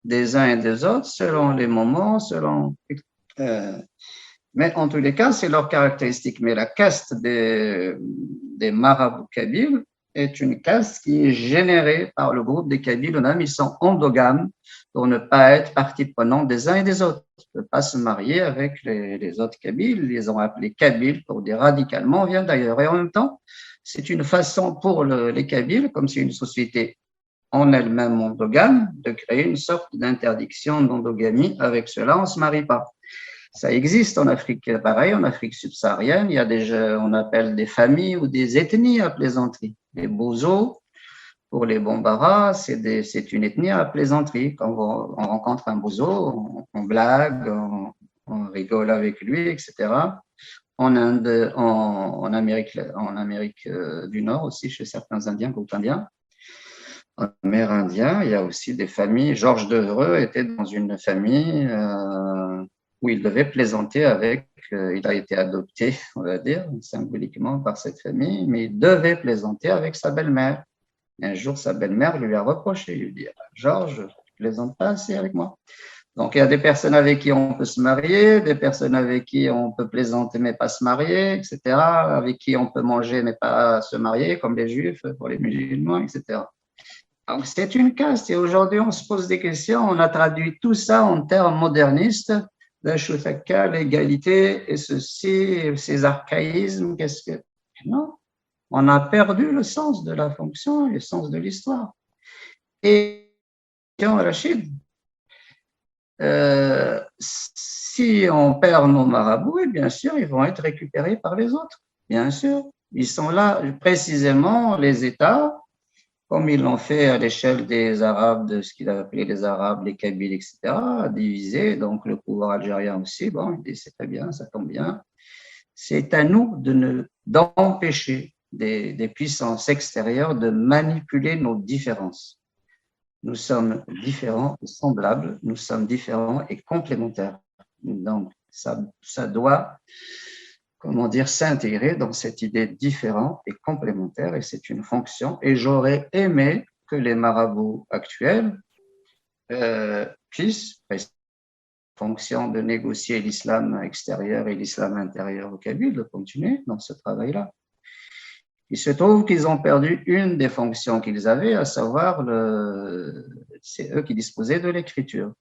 des uns et des autres, selon les moments, mais en tous les cas, c'est leur caractéristique. Mais la caste des marabouts kabyles est une caste qui est générée par le groupe des Kabyles. Ils sont endogames pour ne pas être partie prenante des uns et des autres. Ils ne peuvent pas se marier avec les autres Kabyles. Ils les ont appelés Kabyles pour dire radicalement, on vient d'ailleurs. Et en même temps, c'est une façon pour les Kabyles, comme c'est une société en elle-même endogame, de créer une sorte d'interdiction d'endogamie. Avec cela, on ne se marie pas. Ça existe en Afrique, pareil, en Afrique subsaharienne, il y a on appelle des familles ou des ethnies à plaisanterie. Les Bozo, pour les Bambara, c'est une ethnie à plaisanterie. Quand on rencontre un Bozo, on blague, on rigole avec lui, etc. En Inde, en Amérique du Nord aussi, chez certains Indiens, groupes indiens, amérindiens, il y a aussi des familles. Georges Devereux était dans une famille où il devait plaisanter avec, il a été adopté, on va dire, symboliquement par cette famille, mais il devait plaisanter avec sa belle-mère. Un jour, sa belle-mère lui a reproché, il lui dit « Georges, tu ne plaisantes pas assez avec moi ». Donc, il y a des personnes avec qui on peut se marier, des personnes avec qui on peut plaisanter mais pas se marier, etc., avec qui on peut manger mais pas se marier, comme les juifs, pour les musulmans, etc. Donc, c'est une caste et aujourd'hui, on se pose des questions, on a traduit tout ça en termes modernistes, la shutaka, l'égalité et ceci, ces archaïsmes, qu'est-ce que… Non, on a perdu le sens de la fonction, le sens de l'histoire. Et, Rachid, si on perd nos marabouts, et bien sûr, ils vont être récupérés par les autres, bien sûr. Ils sont là, précisément, les États, comme ils l'ont fait à l'échelle des Arabes, de ce qu'il a appelé les Arabes, les Kabyles, etc., divisé, donc le pouvoir algérien aussi, bon, il dit c'est très bien, ça tombe bien. C'est à nous d'empêcher des puissances extérieures de manipuler nos différences. Nous sommes différents et semblables, nous sommes différents et complémentaires. Donc, ça doit, comment dire, s'intégrer dans cette idée différente et complémentaire, et c'est une fonction. Et j'aurais aimé que les marabouts actuels puissent, fonction de négocier l'islam extérieur et l'islam intérieur au Kabyle, de continuer dans ce travail-là. Il se trouve qu'ils ont perdu une des fonctions qu'ils avaient, à savoir, c'est eux qui disposaient de l'écriture.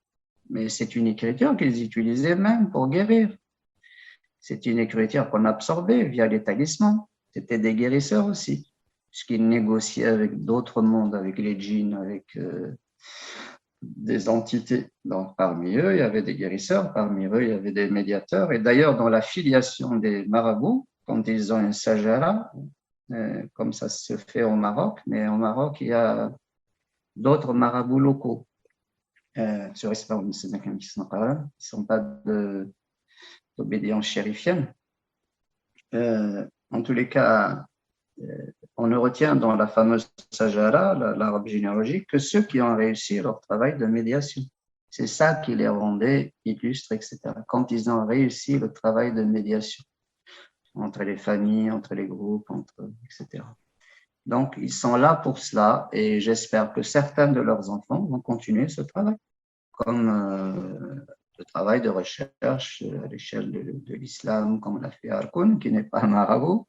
Mais c'est une écriture qu'ils utilisaient même pour guérir. C'est une écriture qu'on absorbait via les talismans. C'était des guérisseurs aussi, puisqu'ils négociaient avec d'autres mondes, avec les djinns, avec des entités. Donc, parmi eux, il y avait des guérisseurs, parmi eux, il y avait des médiateurs. Et d'ailleurs, dans la filiation des marabouts, quand ils ont un sajara, comme ça se fait au Maroc, mais au Maroc, il y a d'autres marabouts locaux. Ils ne sont pas d'obédience chérifienne. En tous les cas, on ne retient dans la fameuse sajara, l'arbre généalogique, que ceux qui ont réussi leur travail de médiation. C'est ça qui les rendait illustres, etc. Quand ils ont réussi le travail de médiation entre les familles, entre les groupes, etc. Donc, ils sont là pour cela et j'espère que certains de leurs enfants vont continuer ce travail, comme le travail de recherche à l'échelle de l'islam, comme l'a fait Harkoun, qui n'est pas un marabout,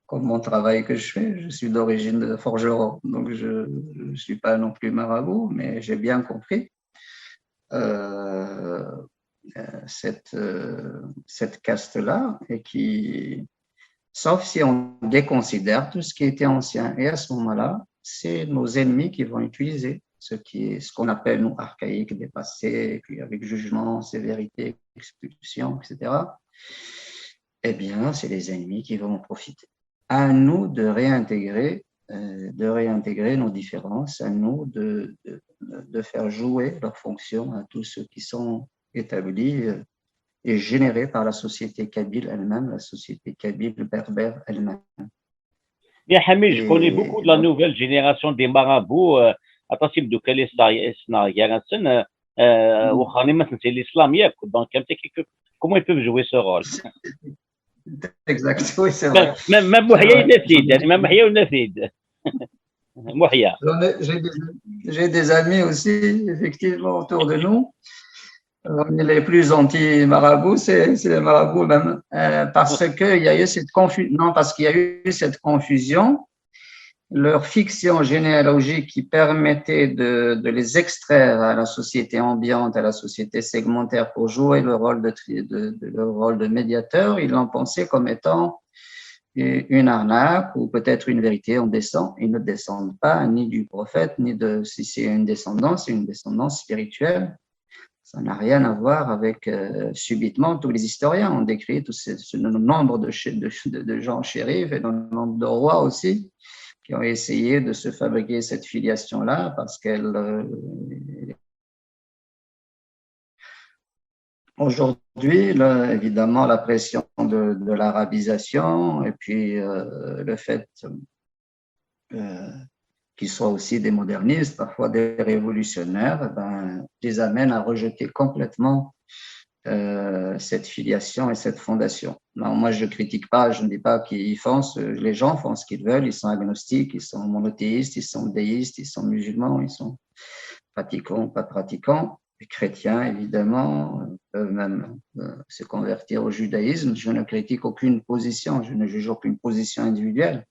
comme mon travail que je fais. Je suis d'origine de forgeron, donc je ne suis pas non plus marabout, mais j'ai bien compris cette caste-là, et qui, sauf si on déconsidère tout ce qui était ancien. Et à ce moment-là, c'est nos ennemis qui vont utiliser ce qu'on appelle, nous, archaïque, dépassé, puis avec jugement, sévérité, expulsion, etc. Eh bien, c'est les ennemis qui vont en profiter. À nous de réintégrer nos différences, à nous de faire jouer leurs fonctions à tous ceux qui sont établis et générés par la société kabyle elle-même, la société kabyle berbère elle-même. Bien, Hamid, je connais Et beaucoup de la donc, nouvelle génération des marabouts. Attention, de quel est c'est l'islam. Donc, comment ils peuvent jouer ce rôle? exact, oui, c'est vrai. Même C'est Mouhia, vrai. il décide. Même Mouhia, il décide. Mouhia. J'ai des amis aussi, effectivement, autour de nous. Les plus anti-marabouts, c'est les marabouts même, parce qu'il y a eu cette confusion. Non, parce qu'il y a eu cette confusion. Leur fiction généalogique qui permettait de les extraire à la société ambiante, à la société segmentaire pour jouer le rôle le rôle de médiateur, ils l'ont pensé comme étant une arnaque ou peut-être une vérité. On descend, ils ne descendent pas ni du prophète, ni de, si c'est une descendance, c'est une descendance spirituelle. Ça n'a rien à voir avec, subitement, tous les historiens ont décrit tout ce nombre de gens shérifs et le nombre de rois aussi, qui ont essayé de se fabriquer cette filiation-là parce qu'elle, aujourd'hui, évidemment, la pression de l'arabisation et puis le fait qu'ils soient aussi des modernistes, parfois des révolutionnaires, ben, les amènent à rejeter complètement cette filiation et cette fondation. Non, moi, je ne critique pas, je ne dis pas qu'ils font, les gens font ce qu'ils veulent, ils sont agnostiques, ils sont monothéistes, ils sont déistes, ils sont musulmans, ils sont pratiquants, pas pratiquants. Les chrétiens, évidemment, peuvent même se convertir au judaïsme. Je ne critique aucune position, je ne juge aucune position individuelle.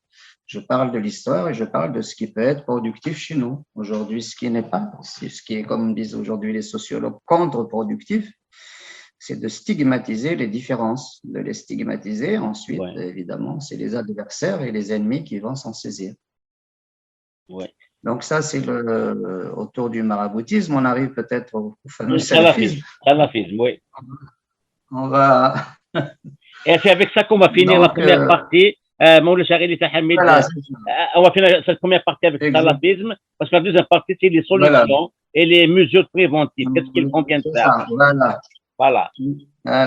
Je parle de l'histoire et je parle de ce qui peut être productif chez nous. Aujourd'hui, ce qui n'est pas, c'est ce qui est, comme disent aujourd'hui les sociologues, contre-productif, c'est de stigmatiser les différences, de les stigmatiser. Ensuite, Ouais. Évidemment, c'est les adversaires et les ennemis qui vont s'en saisir. Ouais. Donc ça, c'est autour du maraboutisme. On arrive peut-être au fameux salafisme. Salafisme, oui. On va... Et c'est avec ça qu'on va finir la première partie. Moula Charili Hamid, voilà, on va finir cette première partie avec le salafisme, parce que la deuxième partie, c'est les solutions voilà. et les mesures préventives. Qu'est-ce qu'il convient de faire? Ça, voilà. Voilà.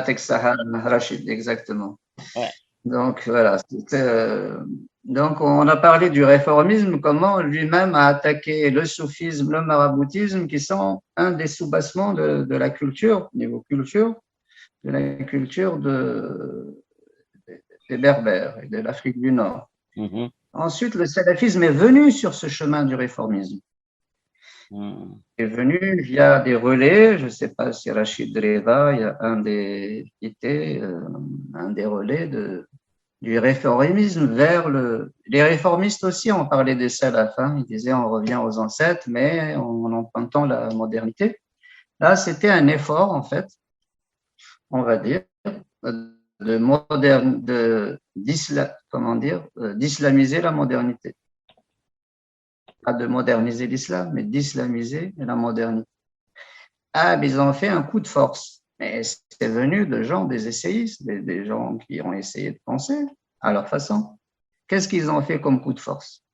Texahal Rachid, exactement. Ouais. Donc voilà, donc on a parlé du réformisme, comment lui-même a attaqué le soufisme, le maraboutisme, qui sont un des sous-bassements de la culture, niveau culture, de la culture des Berbères et de l'Afrique du Nord. Mm-hmm. Ensuite, le salafisme est venu sur ce chemin du réformisme. Est venu via des relais, je ne sais pas si Rachid Reda, il y a un des relais du réformisme vers les réformistes aussi ont parlé des salafs, hein. Ils disaient on revient aux ancêtres, mais en empruntant la modernité. Là, c'était un effort, en fait, on va dire, d'islamiser la modernité. Pas de moderniser l'islam, mais d'islamiser la modernité. Ah, mais ils ont fait un coup de force. Mais c'est venu de gens, des essayistes, des gens qui ont essayé de penser à leur façon. Qu'est-ce qu'ils ont fait comme coup de force?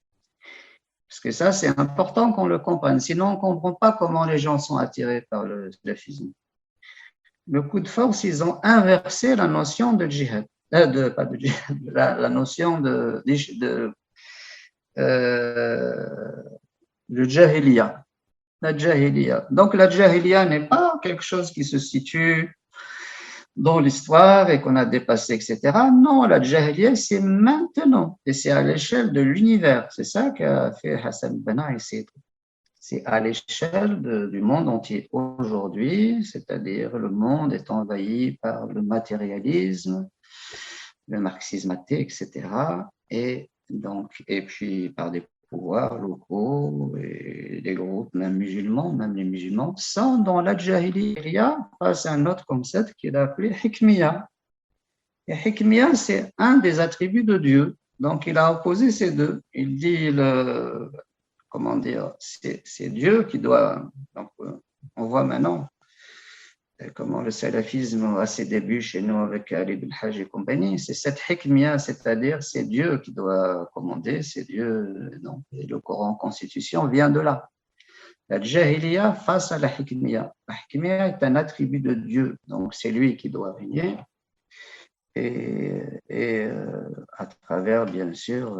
Parce que ça, c'est important qu'on le comprenne. Sinon, on ne comprend pas comment les gens sont attirés par le salafisme. Le coup de force, ils ont inversé la notion de djihad. Pas de djihad, la notion de jahiliya. La jahiliya. Donc, la jahiliya n'est pas quelque chose qui se situe dans l'histoire et qu'on a dépassé, etc. Non, la jahiliya, c'est maintenant et c'est à l'échelle de l'univers. C'est ça qu'a fait Hassan al-Banna ici. C'est à l'échelle du monde entier aujourd'hui, c'est-à-dire le monde est envahi par le matérialisme, le marxisme athée, etc. Et puis par des pouvoirs locaux et des groupes, même musulmans, même les musulmans, sont dans la Jahiliya face à un autre concept qu'il a appelé Hikmiya. Et Hikmiya, c'est un des attributs de Dieu. Donc, il a opposé ces deux. Il dit, comment dire, c'est Dieu qui doit. Donc, on voit maintenant comment le salafisme a ses débuts chez nous avec Ali ibn Hajj et compagnie. C'est cette hikmia, c'est-à-dire c'est Dieu qui doit commander, c'est Dieu. Donc, et le Coran Constitution vient de là. La jahiliya face à la hikmia. La hikmia est un attribut de Dieu, donc c'est lui qui doit régner. Et à travers, bien sûr,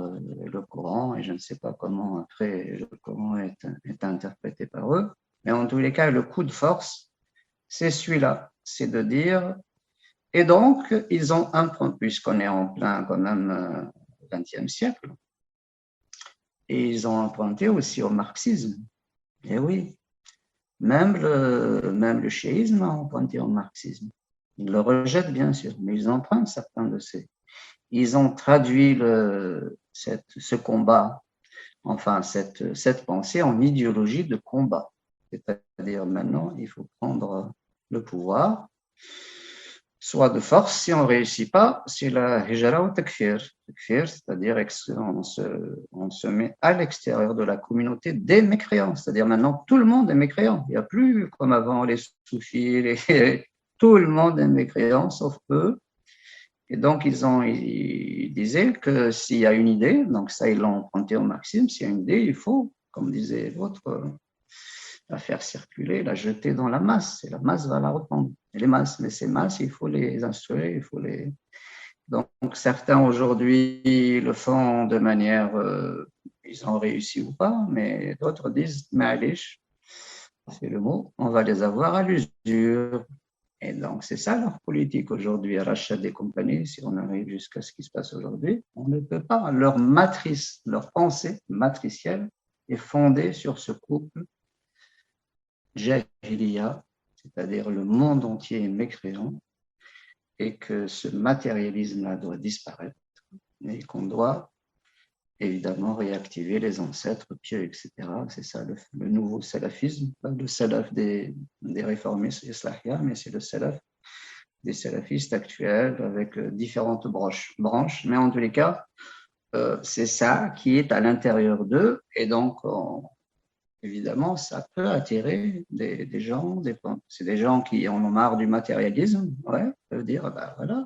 le Coran, et je ne sais pas comment après le Coran est interprété par eux, mais en tous les cas, le coup de force, c'est celui-là, c'est de dire, et donc, ils ont emprunté, puisqu'on est en plein quand même 20e siècle, et ils ont emprunté aussi au marxisme. Et oui, même le chiisme a emprunté au marxisme. Ils le rejettent, bien sûr, mais ils empruntent certains de ces. Ils ont traduit ce combat, enfin cette pensée en idéologie de combat. C'est-à-dire maintenant, il faut prendre le pouvoir, soit de force, si on ne réussit pas, c'est la hijra ou takfir. Takfir, c'est-à-dire on se met à l'extérieur de la communauté des mécréants. C'est-à-dire maintenant, tout le monde est mécréant. Il n'y a plus comme avant les soufis, tout le monde est mécréant, sauf eux. Et donc, ils disaient que s'il y a une idée, donc ça, ils l'ont emprunté au maximum, s'il y a une idée, il faut, comme disait l'autre, la faire circuler, la jeter dans la masse, et la masse va la reprendre. Et les masses, mais ces masses, il faut les instruire, il faut les. Donc, certains aujourd'hui le font de manière, ils ont réussi ou pas, mais d'autres disent, mais c'est le mot, on va les avoir à l'usure. Et donc, c'est ça leur politique aujourd'hui, à rachat des compagnies, si on arrive jusqu'à ce qui se passe aujourd'hui, on ne peut pas. Leur matrice, leur pensée matricielle est fondée sur ce couple Jahiliya, c'est-à-dire le monde entier est mécréant, et que ce matérialisme-là doit disparaître, et qu'on doit évidemment réactiver les ancêtres pieux, etc. C'est ça le nouveau salafisme, pas le salaf des réformistes islahia, mais c'est le salaf des salafistes actuels avec différentes branches. Mais en tous les cas, c'est ça qui est à l'intérieur d'eux, et donc évidemment, ça peut attirer des gens, c'est des gens qui en ont marre du matérialisme, ouais, peuvent dire, bah voilà,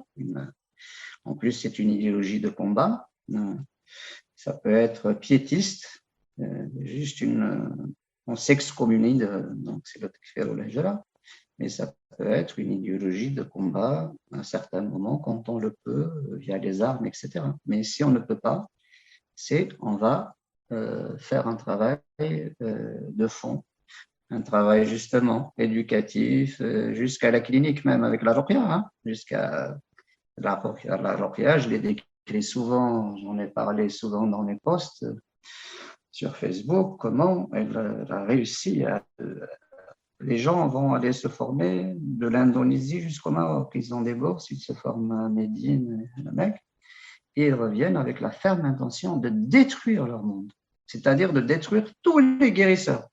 en plus c'est une idéologie de combat, ça peut être piétiste, juste on s'excommunie, donc c'est le takfir ou l'hijra, mais ça peut être une idéologie de combat à un certain moment quand on le peut, via les armes, etc. Mais si on ne peut pas, on va faire un travail de fond, un travail justement éducatif, jusqu'à la clinique même avec la ruqya, hein, jusqu'à la ruqya, je l'ai décrit souvent, j'en ai parlé souvent dans mes posts sur Facebook, comment elle a réussi à... Les gens vont aller se former de l'Indonésie jusqu'au Maroc, ils ont des bourses, ils se forment à Médine, à la Mecque, et ils reviennent avec la ferme intention de détruire leur monde, c'est-à-dire de détruire tous les guérisseurs.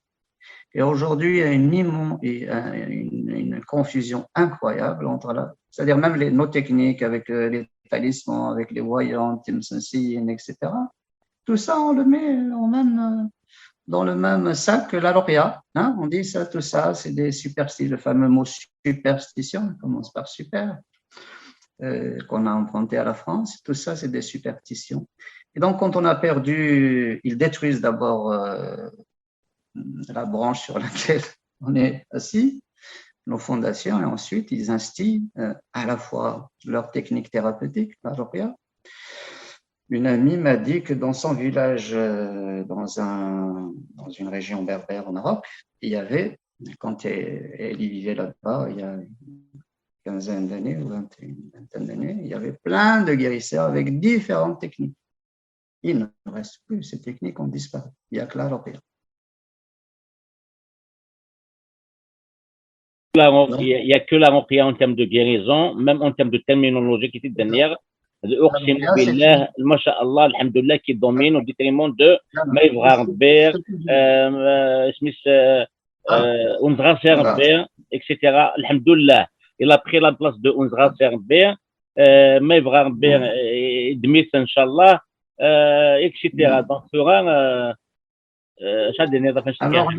Et aujourd'hui, il y a une confusion incroyable entre c'est-à-dire même nos techniques avec les talismans, avec les voyants, Timsensin, etc. Tout ça, on le met dans le même sac que la lauréat. Hein, on dit ça, tout ça, c'est des superstitions. Le fameux mot superstition, il commence par super, qu'on a emprunté à la France. Tout ça, c'est des superstitions. Et donc, quand on a perdu, ils détruisent d'abord la branche sur laquelle on est assis, nos fondations, et ensuite ils instillent à la fois leur technique thérapeutique, la ruqya. Une amie m'a dit que dans son village, dans une région berbère au Maroc, il y avait, quand elle y vivait là-bas, il y a une quinzaine d'années ou une vingtaine d'années, il y avait plein de guérisseurs avec différentes techniques. Il ne reste plus, ces techniques ont disparu. Il n'y a que la ruqya. Il n'y a que la ruqya en termes de guérison, même en termes de terminologie qui est dernière. اقسم بالله ما شاء الله الحمد لله كي دومين au détriment de ما يبغى ربي سميت Unzra Beer, etc. Alhamdoulilah, il a pris la place de Unzra Beer, Maïvra Beer, Dmis, Inch'Allah, etc. Donc, alors,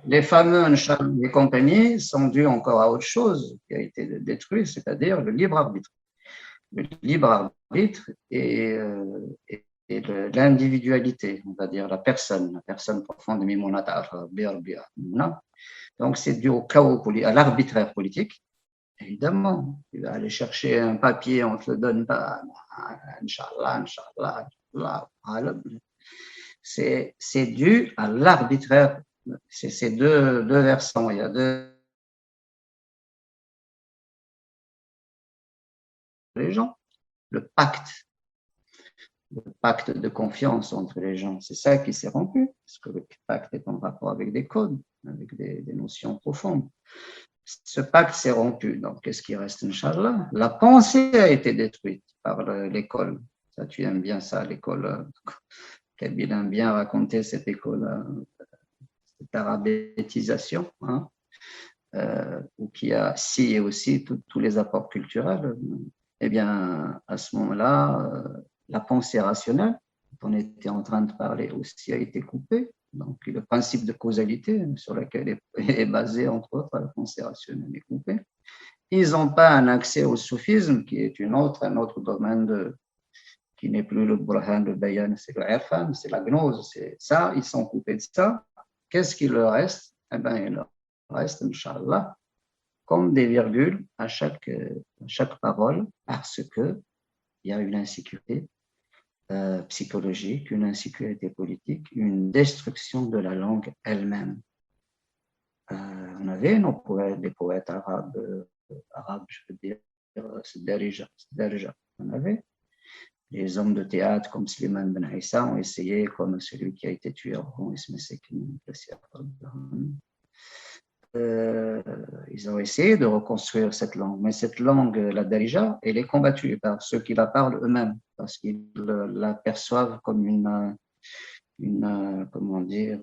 les fameux les compagnies sont dues encore à autre chose qui a été détruit, c'est-à-dire le libre arbitre. Le libre arbitre et l'individualité, on va dire la personne profondément. Donc, c'est dû au chaos, à l'arbitraire politique. Évidemment, tu vas aller chercher un papier, on ne te le donne pas. Inch'Allah, Inch'Allah. C'est dû à l'arbitraire. C'est deux versants. Il y a deux les gens. Le pacte de confiance entre les gens, c'est ça qui s'est rompu, parce que le pacte est en rapport avec des codes, avec des notions profondes. Ce pacte s'est rompu, donc qu'est-ce qui reste, Inch'Allah? La pensée a été détruite par l'école. Ça, tu aimes bien ça, l'école. Kabyle aime bien raconter cette école, cette arabétisation, hein, ou qui a scié aussi tous les apports culturels. Eh bien, à ce moment-là, la pensée rationnelle, dont on était en train de parler aussi, a été coupée. Donc, le principe de causalité sur lequel est basé, entre autres, la pensée rationnelle est coupée. Ils n'ont pas un accès au soufisme, qui est un autre domaine qui n'est plus le burhan, le bayan, c'est le irfan, c'est la gnose, c'est ça, ils sont coupés de ça. Qu'est-ce qu'il leur reste? Eh bien, il leur reste, Inch'Allah, comme des virgules à chaque parole, parce qu'il y a une insécurité psychologique, une insécurité politique, une destruction de la langue elle-même. On avait des poètes arabes, je veux dire, Darija. On avait les hommes de théâtre comme Slimane Ben Aïssa ont essayé, comme celui qui a été tué au Oran, ils ont essayé de reconstruire cette langue, mais cette langue, la Darija, elle est combattue par ceux qui la parlent eux-mêmes, parce qu'ils la perçoivent comme une comment dire,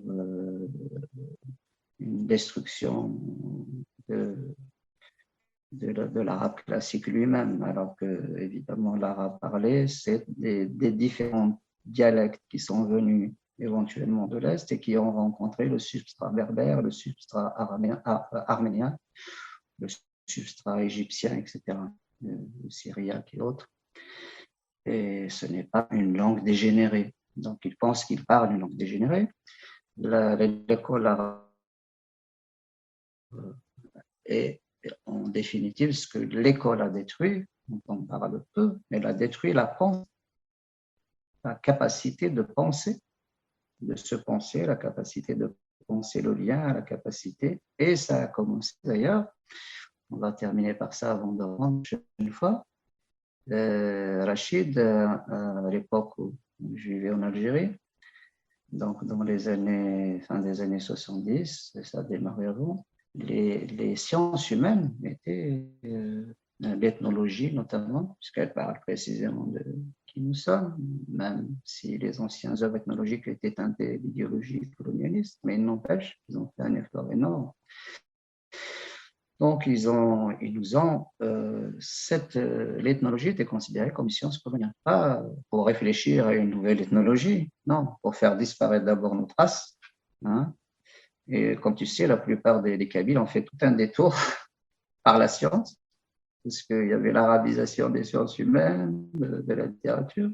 une destruction de l'arabe classique lui-même, alors que, évidemment, l'arabe parlé, c'est des différents dialectes qui sont venus éventuellement de l'Est et qui ont rencontré le substrat berbère, le substrat arménien, le substrat égyptien, etc., le syriaque et autres. Et ce n'est pas une langue dégénérée. Donc, ils pensent qu'ils parlent une langue dégénérée. L'école arabe est en définitive ce que l'école a détruit, on parle peu, mais elle a détruit la capacité de penser, de se penser, la capacité de penser le lien, la capacité, et ça a commencé d'ailleurs, on va terminer par ça avant de rendre une fois, Rachid, à l'époque où je vivais en Algérie, donc dans les fin des années 70, ça a démarré avant, les sciences humaines étaient l'ethnologie notamment, puisqu'elle parle précisément de qui nous sommes, même si les anciens œuvres ethnologiques étaient teintées d'idéologie colonialiste, mais il n'empêche qu'ils ont fait un effort énorme. Donc, l'ethnologie était considérée comme science coloniale, pas pour réfléchir à une nouvelle ethnologie, non, pour faire disparaître d'abord nos traces, hein. Et comme tu sais, la plupart des Kabyles ont fait tout un détour par la science, puisqu'il y avait l'arabisation des sciences humaines, de la littérature.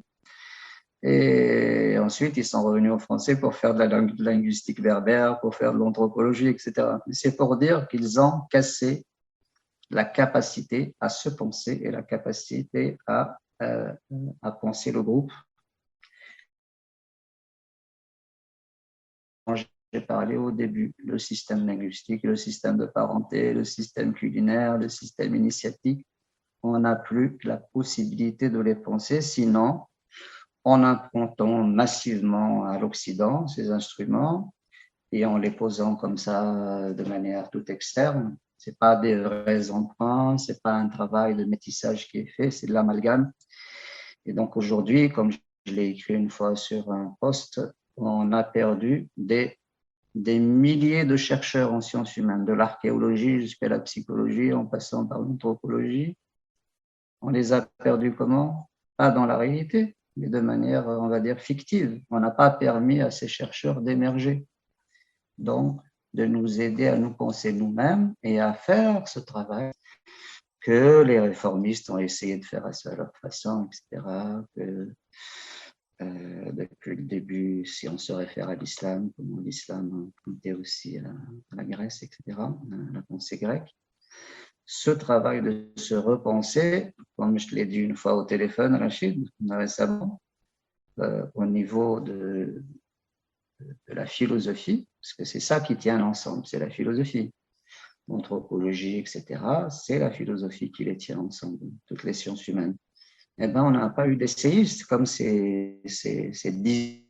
Et ensuite, ils sont revenus au français pour faire de la linguistique berbère, pour faire de l'anthropologie, etc. C'est pour dire qu'ils ont cassé la capacité à se penser et la capacité à penser le groupe. J'ai parlé au début, le système linguistique, le système de parenté, le système culinaire, le système initiatique, on n'a plus la possibilité de les penser, sinon en empruntant massivement à l'Occident ces instruments et en les posant comme ça de manière toute externe. Ce n'est pas des vrais emprunts, ce n'est pas un travail de métissage qui est fait, c'est de l'amalgame. Et donc aujourd'hui, comme je l'ai écrit une fois sur un post, on a perdu des milliers de chercheurs en sciences humaines, de l'archéologie jusqu'à la psychologie, en passant par l'anthropologie. On les a perdus comment? Pas dans la réalité, mais de manière, on va dire, fictive. On n'a pas permis à ces chercheurs d'émerger. Donc, de nous aider à nous penser nous-mêmes et à faire ce travail que les réformistes ont essayé de faire à leur façon, etc. Que, depuis le début, si on se réfère à l'islam, comment l'islam était aussi à la Grèce, etc., à la pensée grecque, ce travail de se repenser, comme je te l'ai dit une fois au téléphone, Rachid, récemment, au niveau de la philosophie, parce que c'est ça qui tient l'ensemble, c'est la philosophie. L'anthropologie, etc., c'est la philosophie qui les tient ensemble, toutes les sciences humaines. Eh bien, on n'a pas eu d'essayistes comme ces 10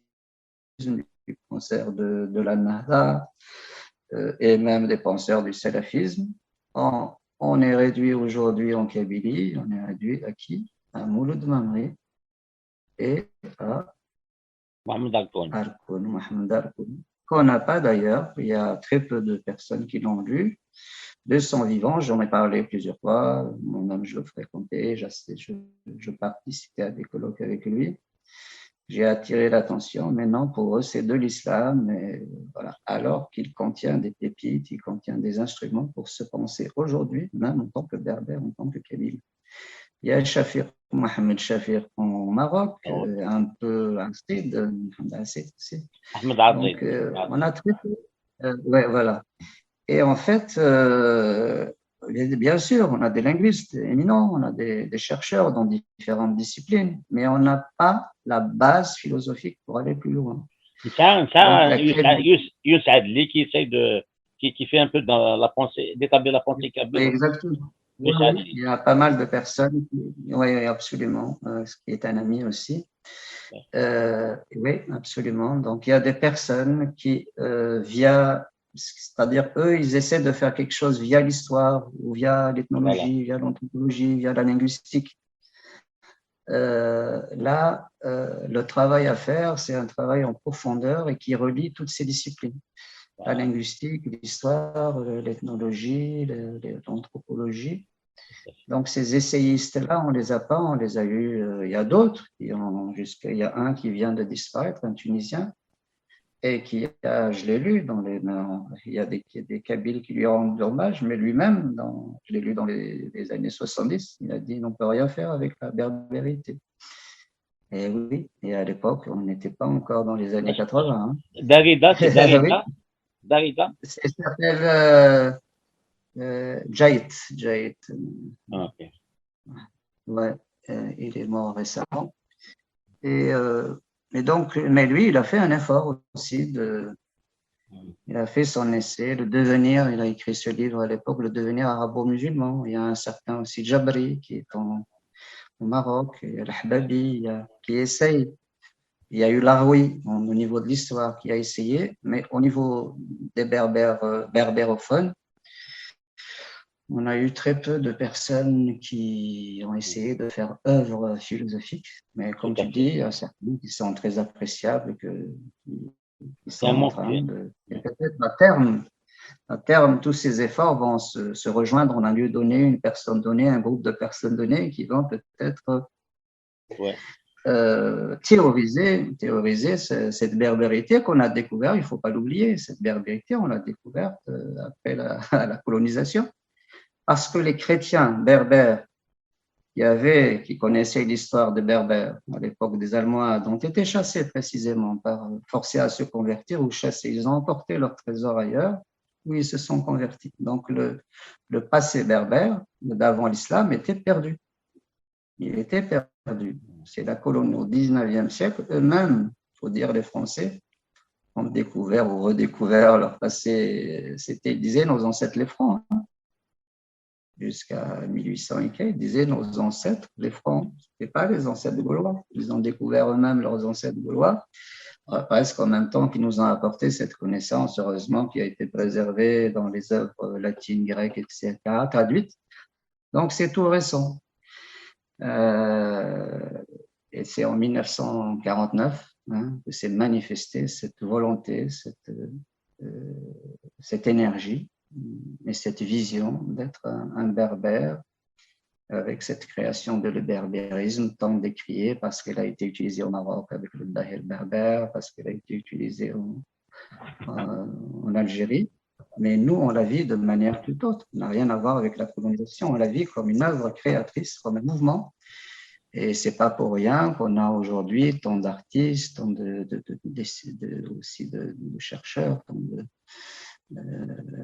du concert de la Nahda et même des penseurs du salafisme. On est réduit aujourd'hui en Kabylie, on est réduit à qui? À Mouloud Mamri et à Mohamed Alkoun. Mohamed Arkoun, qu'on n'a pas d'ailleurs. Il y a très peu de personnes qui l'ont lu. De son vivant, j'en ai parlé plusieurs fois. Moi-même, je le fréquentais, je participais à des colloques avec lui. J'ai attiré l'attention. Maintenant, pour eux, c'est de l'islam, voilà. Alors qu'il contient des pépites, il contient des instruments pour se penser aujourd'hui, même en tant que berbère, en tant que kabyle. Il y a Shafir, Mohamed Shafir en Maroc, un peu Azid, Ahmed donc Azid. on a très peu. Ouais, voilà. Et en fait, bien sûr, on a des linguistes éminents, on a des chercheurs dans différentes disciplines, mais on n'a pas la base philosophique pour aller plus loin. Donc, Youss Adli qui essaie qui fait un peu dans la pensée, d'établir la pensée kabyle. Exactement. Oui, il y a pas mal de personnes, oui, absolument, ce qui est un ami aussi. Oui, absolument. Donc, il y a des personnes qui, c'est-à-dire eux, ils essaient de faire quelque chose via l'histoire ou via l'ethnologie, via l'anthropologie, via la linguistique. Là, le travail à faire, c'est un travail en profondeur et qui relie toutes ces disciplines. La linguistique, l'histoire, l'ethnologie, l'anthropologie. Donc, ces essayistes-là, on les a pas, on les a eus. Il y a d'autres, il y a un qui vient de disparaître, un Tunisien, et je l'ai lu, il y a des Kabyles qui lui rendent hommage, mais lui-même, je l'ai lu dans les années 70, il a dit on ne peut rien faire avec la berbérité. Et oui, et à l'époque, on n'était pas encore dans les années 80. Hein. Darida, c'est Darida. Oui. Darida. Ça s'appelle Jait. Okay. Ouais, il est mort récemment. Et donc, mais lui, il a fait un effort aussi il a fait son essai, le devenir, il a écrit ce livre à l'époque, le devenir arabo-musulman. Il y a un certain aussi Jabri qui est au Maroc, il y a l'Ahbabi qui essaye. Il y a eu Laroui au niveau de l'histoire qui a essayé, mais au niveau des berbérophones, on a eu très peu de personnes qui ont essayé de faire œuvre philosophique. Mais comme tu dis, il y a certains qui sont très appréciables, qui sont en train de… Et peut-être à terme, tous ces efforts vont se rejoindre en un lieu donné, une personne donnée, un groupe de personnes données qui vont peut-être théoriser cette berbérité qu'on a découverte. Il ne faut pas l'oublier, cette berbérité, on l'a découverte après la colonisation. Parce que les chrétiens berbères qui connaissaient l'histoire des Berbères à l'époque des Almohades ont été chassés précisément, forcés à se convertir ou chassés. Ils ont emporté leur trésor ailleurs où ils se sont convertis. Donc le passé berbère d'avant l'islam était perdu. Il était perdu. C'est la colonie au 19e siècle, eux-mêmes, il faut dire les Français, ont découvert ou redécouvert leur passé. Ils disaient nos ancêtres les Francs. Hein. Jusqu'à 1800 et quelques, ils disaient nos ancêtres, les Francs, ce n'étaient pas les ancêtres gaulois. Ils ont découvert eux-mêmes leurs ancêtres gaulois, presque en même temps qu'ils nous ont apporté cette connaissance, heureusement, qui a été préservée dans les œuvres latines, grecques, etc., traduites. Donc, c'est tout récent. c'est en 1949 que s'est manifestée cette volonté, cette énergie et cette vision d'être un berbère, avec cette création de le berbérisme tant décriée parce qu'elle a été utilisée au Maroc avec le Dahel berbère, parce qu'elle a été utilisée en Algérie. Mais nous, on la vit de manière tout autre. Ça n'a rien à voir avec la colonisation. On la vit comme une œuvre créatrice, comme un mouvement. Et c'est pas pour rien qu'on a aujourd'hui tant d'artistes, tant aussi de chercheurs, tant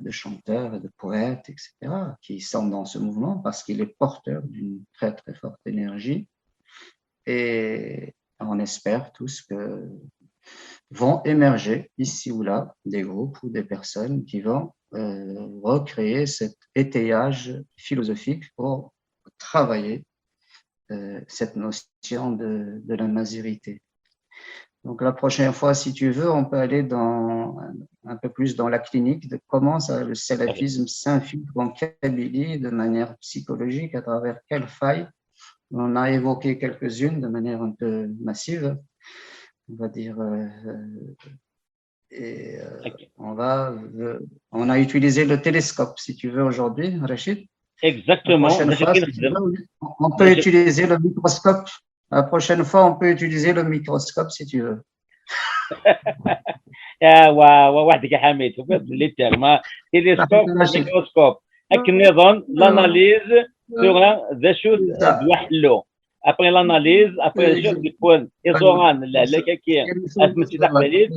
de chanteurs, de poètes, etc., qui sont dans ce mouvement parce qu'il est porteur d'une très très forte énergie. Et on espère tous que vont émerger ici ou là des groupes ou des personnes qui vont recréer cet étayage philosophique pour travailler cette notion de la mazirité. Donc la prochaine fois, si tu veux, on peut aller un peu plus dans la clinique de comment le salafisme s'infiltre en Kabylie de manière psychologique, à travers quelles failles. On a évoqué quelques-unes de manière un peu massive, on va dire. On a utilisé le télescope, si tu veux, aujourd'hui, Rachid. Exactement. La prochaine fois, si tu veux, on peut utiliser le microscope. La prochaine fois, on peut utiliser le microscope, si tu veux. واحد حميد اللي تاعنا تيليسكوب ميكروسكوب النظام لاناليز سور ذا شوت دوحلو ابري لاناليز ابري شوت يكون ايزوران لا كاين اسمتي تقبليت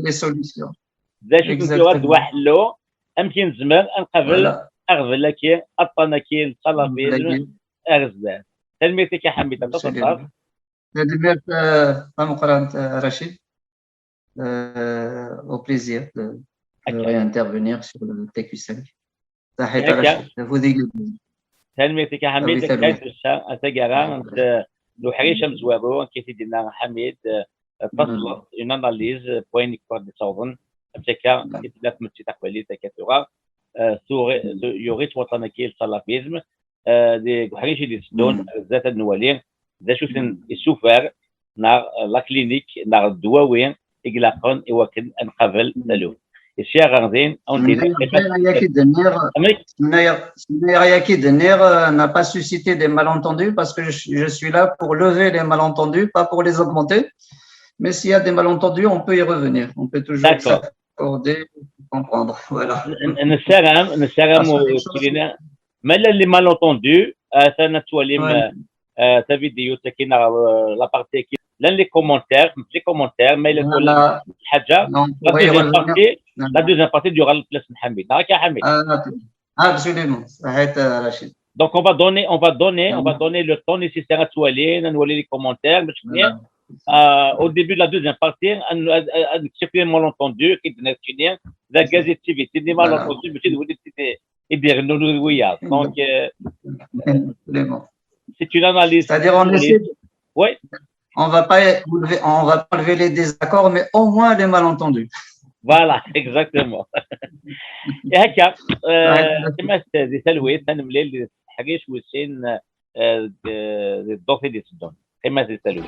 ذا شوت دوحلو امكن زمان نقبل اغفل كاين اطنا كاين صلافيز ارزبان تلميتك يا حميد تفضل Rachid. Au plaisir de réintervenir sur le TQ5. تلميتك يا حميد كاين اتاكارا لو حريشه مزوارو كيتي دينا حميد تصل une analyse بوين كور دي صوبن اتاكا كيتلا تمشي تقبلي تكاتورا يوريت وطنا كاين السلافيزم دي حريشه دي ستون ذات النوالين ذا شو السوفر نار لا كلينيك نار الدواوين إغلاقاً إوكن أنقبل دلو الشيء غنزين n'a pas suscité des malentendus parce que je suis là pour lever les malentendus, pas pour les augmenter. Mais s'il y a des malentendus, on peut y revenir. On peut toujours s'accorder, comprendre. Voilà. Mais les malentendus, ça n'a pas ta vidéo, la partie لان لي كومونتير ما الا كل حاجه لا دوزيام بارتي ديورا البلاس محمد راك يا حميد absolument صحيت رشيد دونك on va donner le temps nécessaire à توالي نولي لي كومونتير باش كاين au début de la deuxième partie نكتشف لي مالونتوندو كي دنا ذا كازيتيفيتي دي مالونتوندو باش تولي يدير لنا وياه دونك c'est une analyse c'est-à-dire on essaie on va pas enlever les désaccords, mais au moins les malentendus. Voilà, exactement. Et هكا كما تسالوي تنملي الحريش وسين الضوفي دي السودان كما تسالوي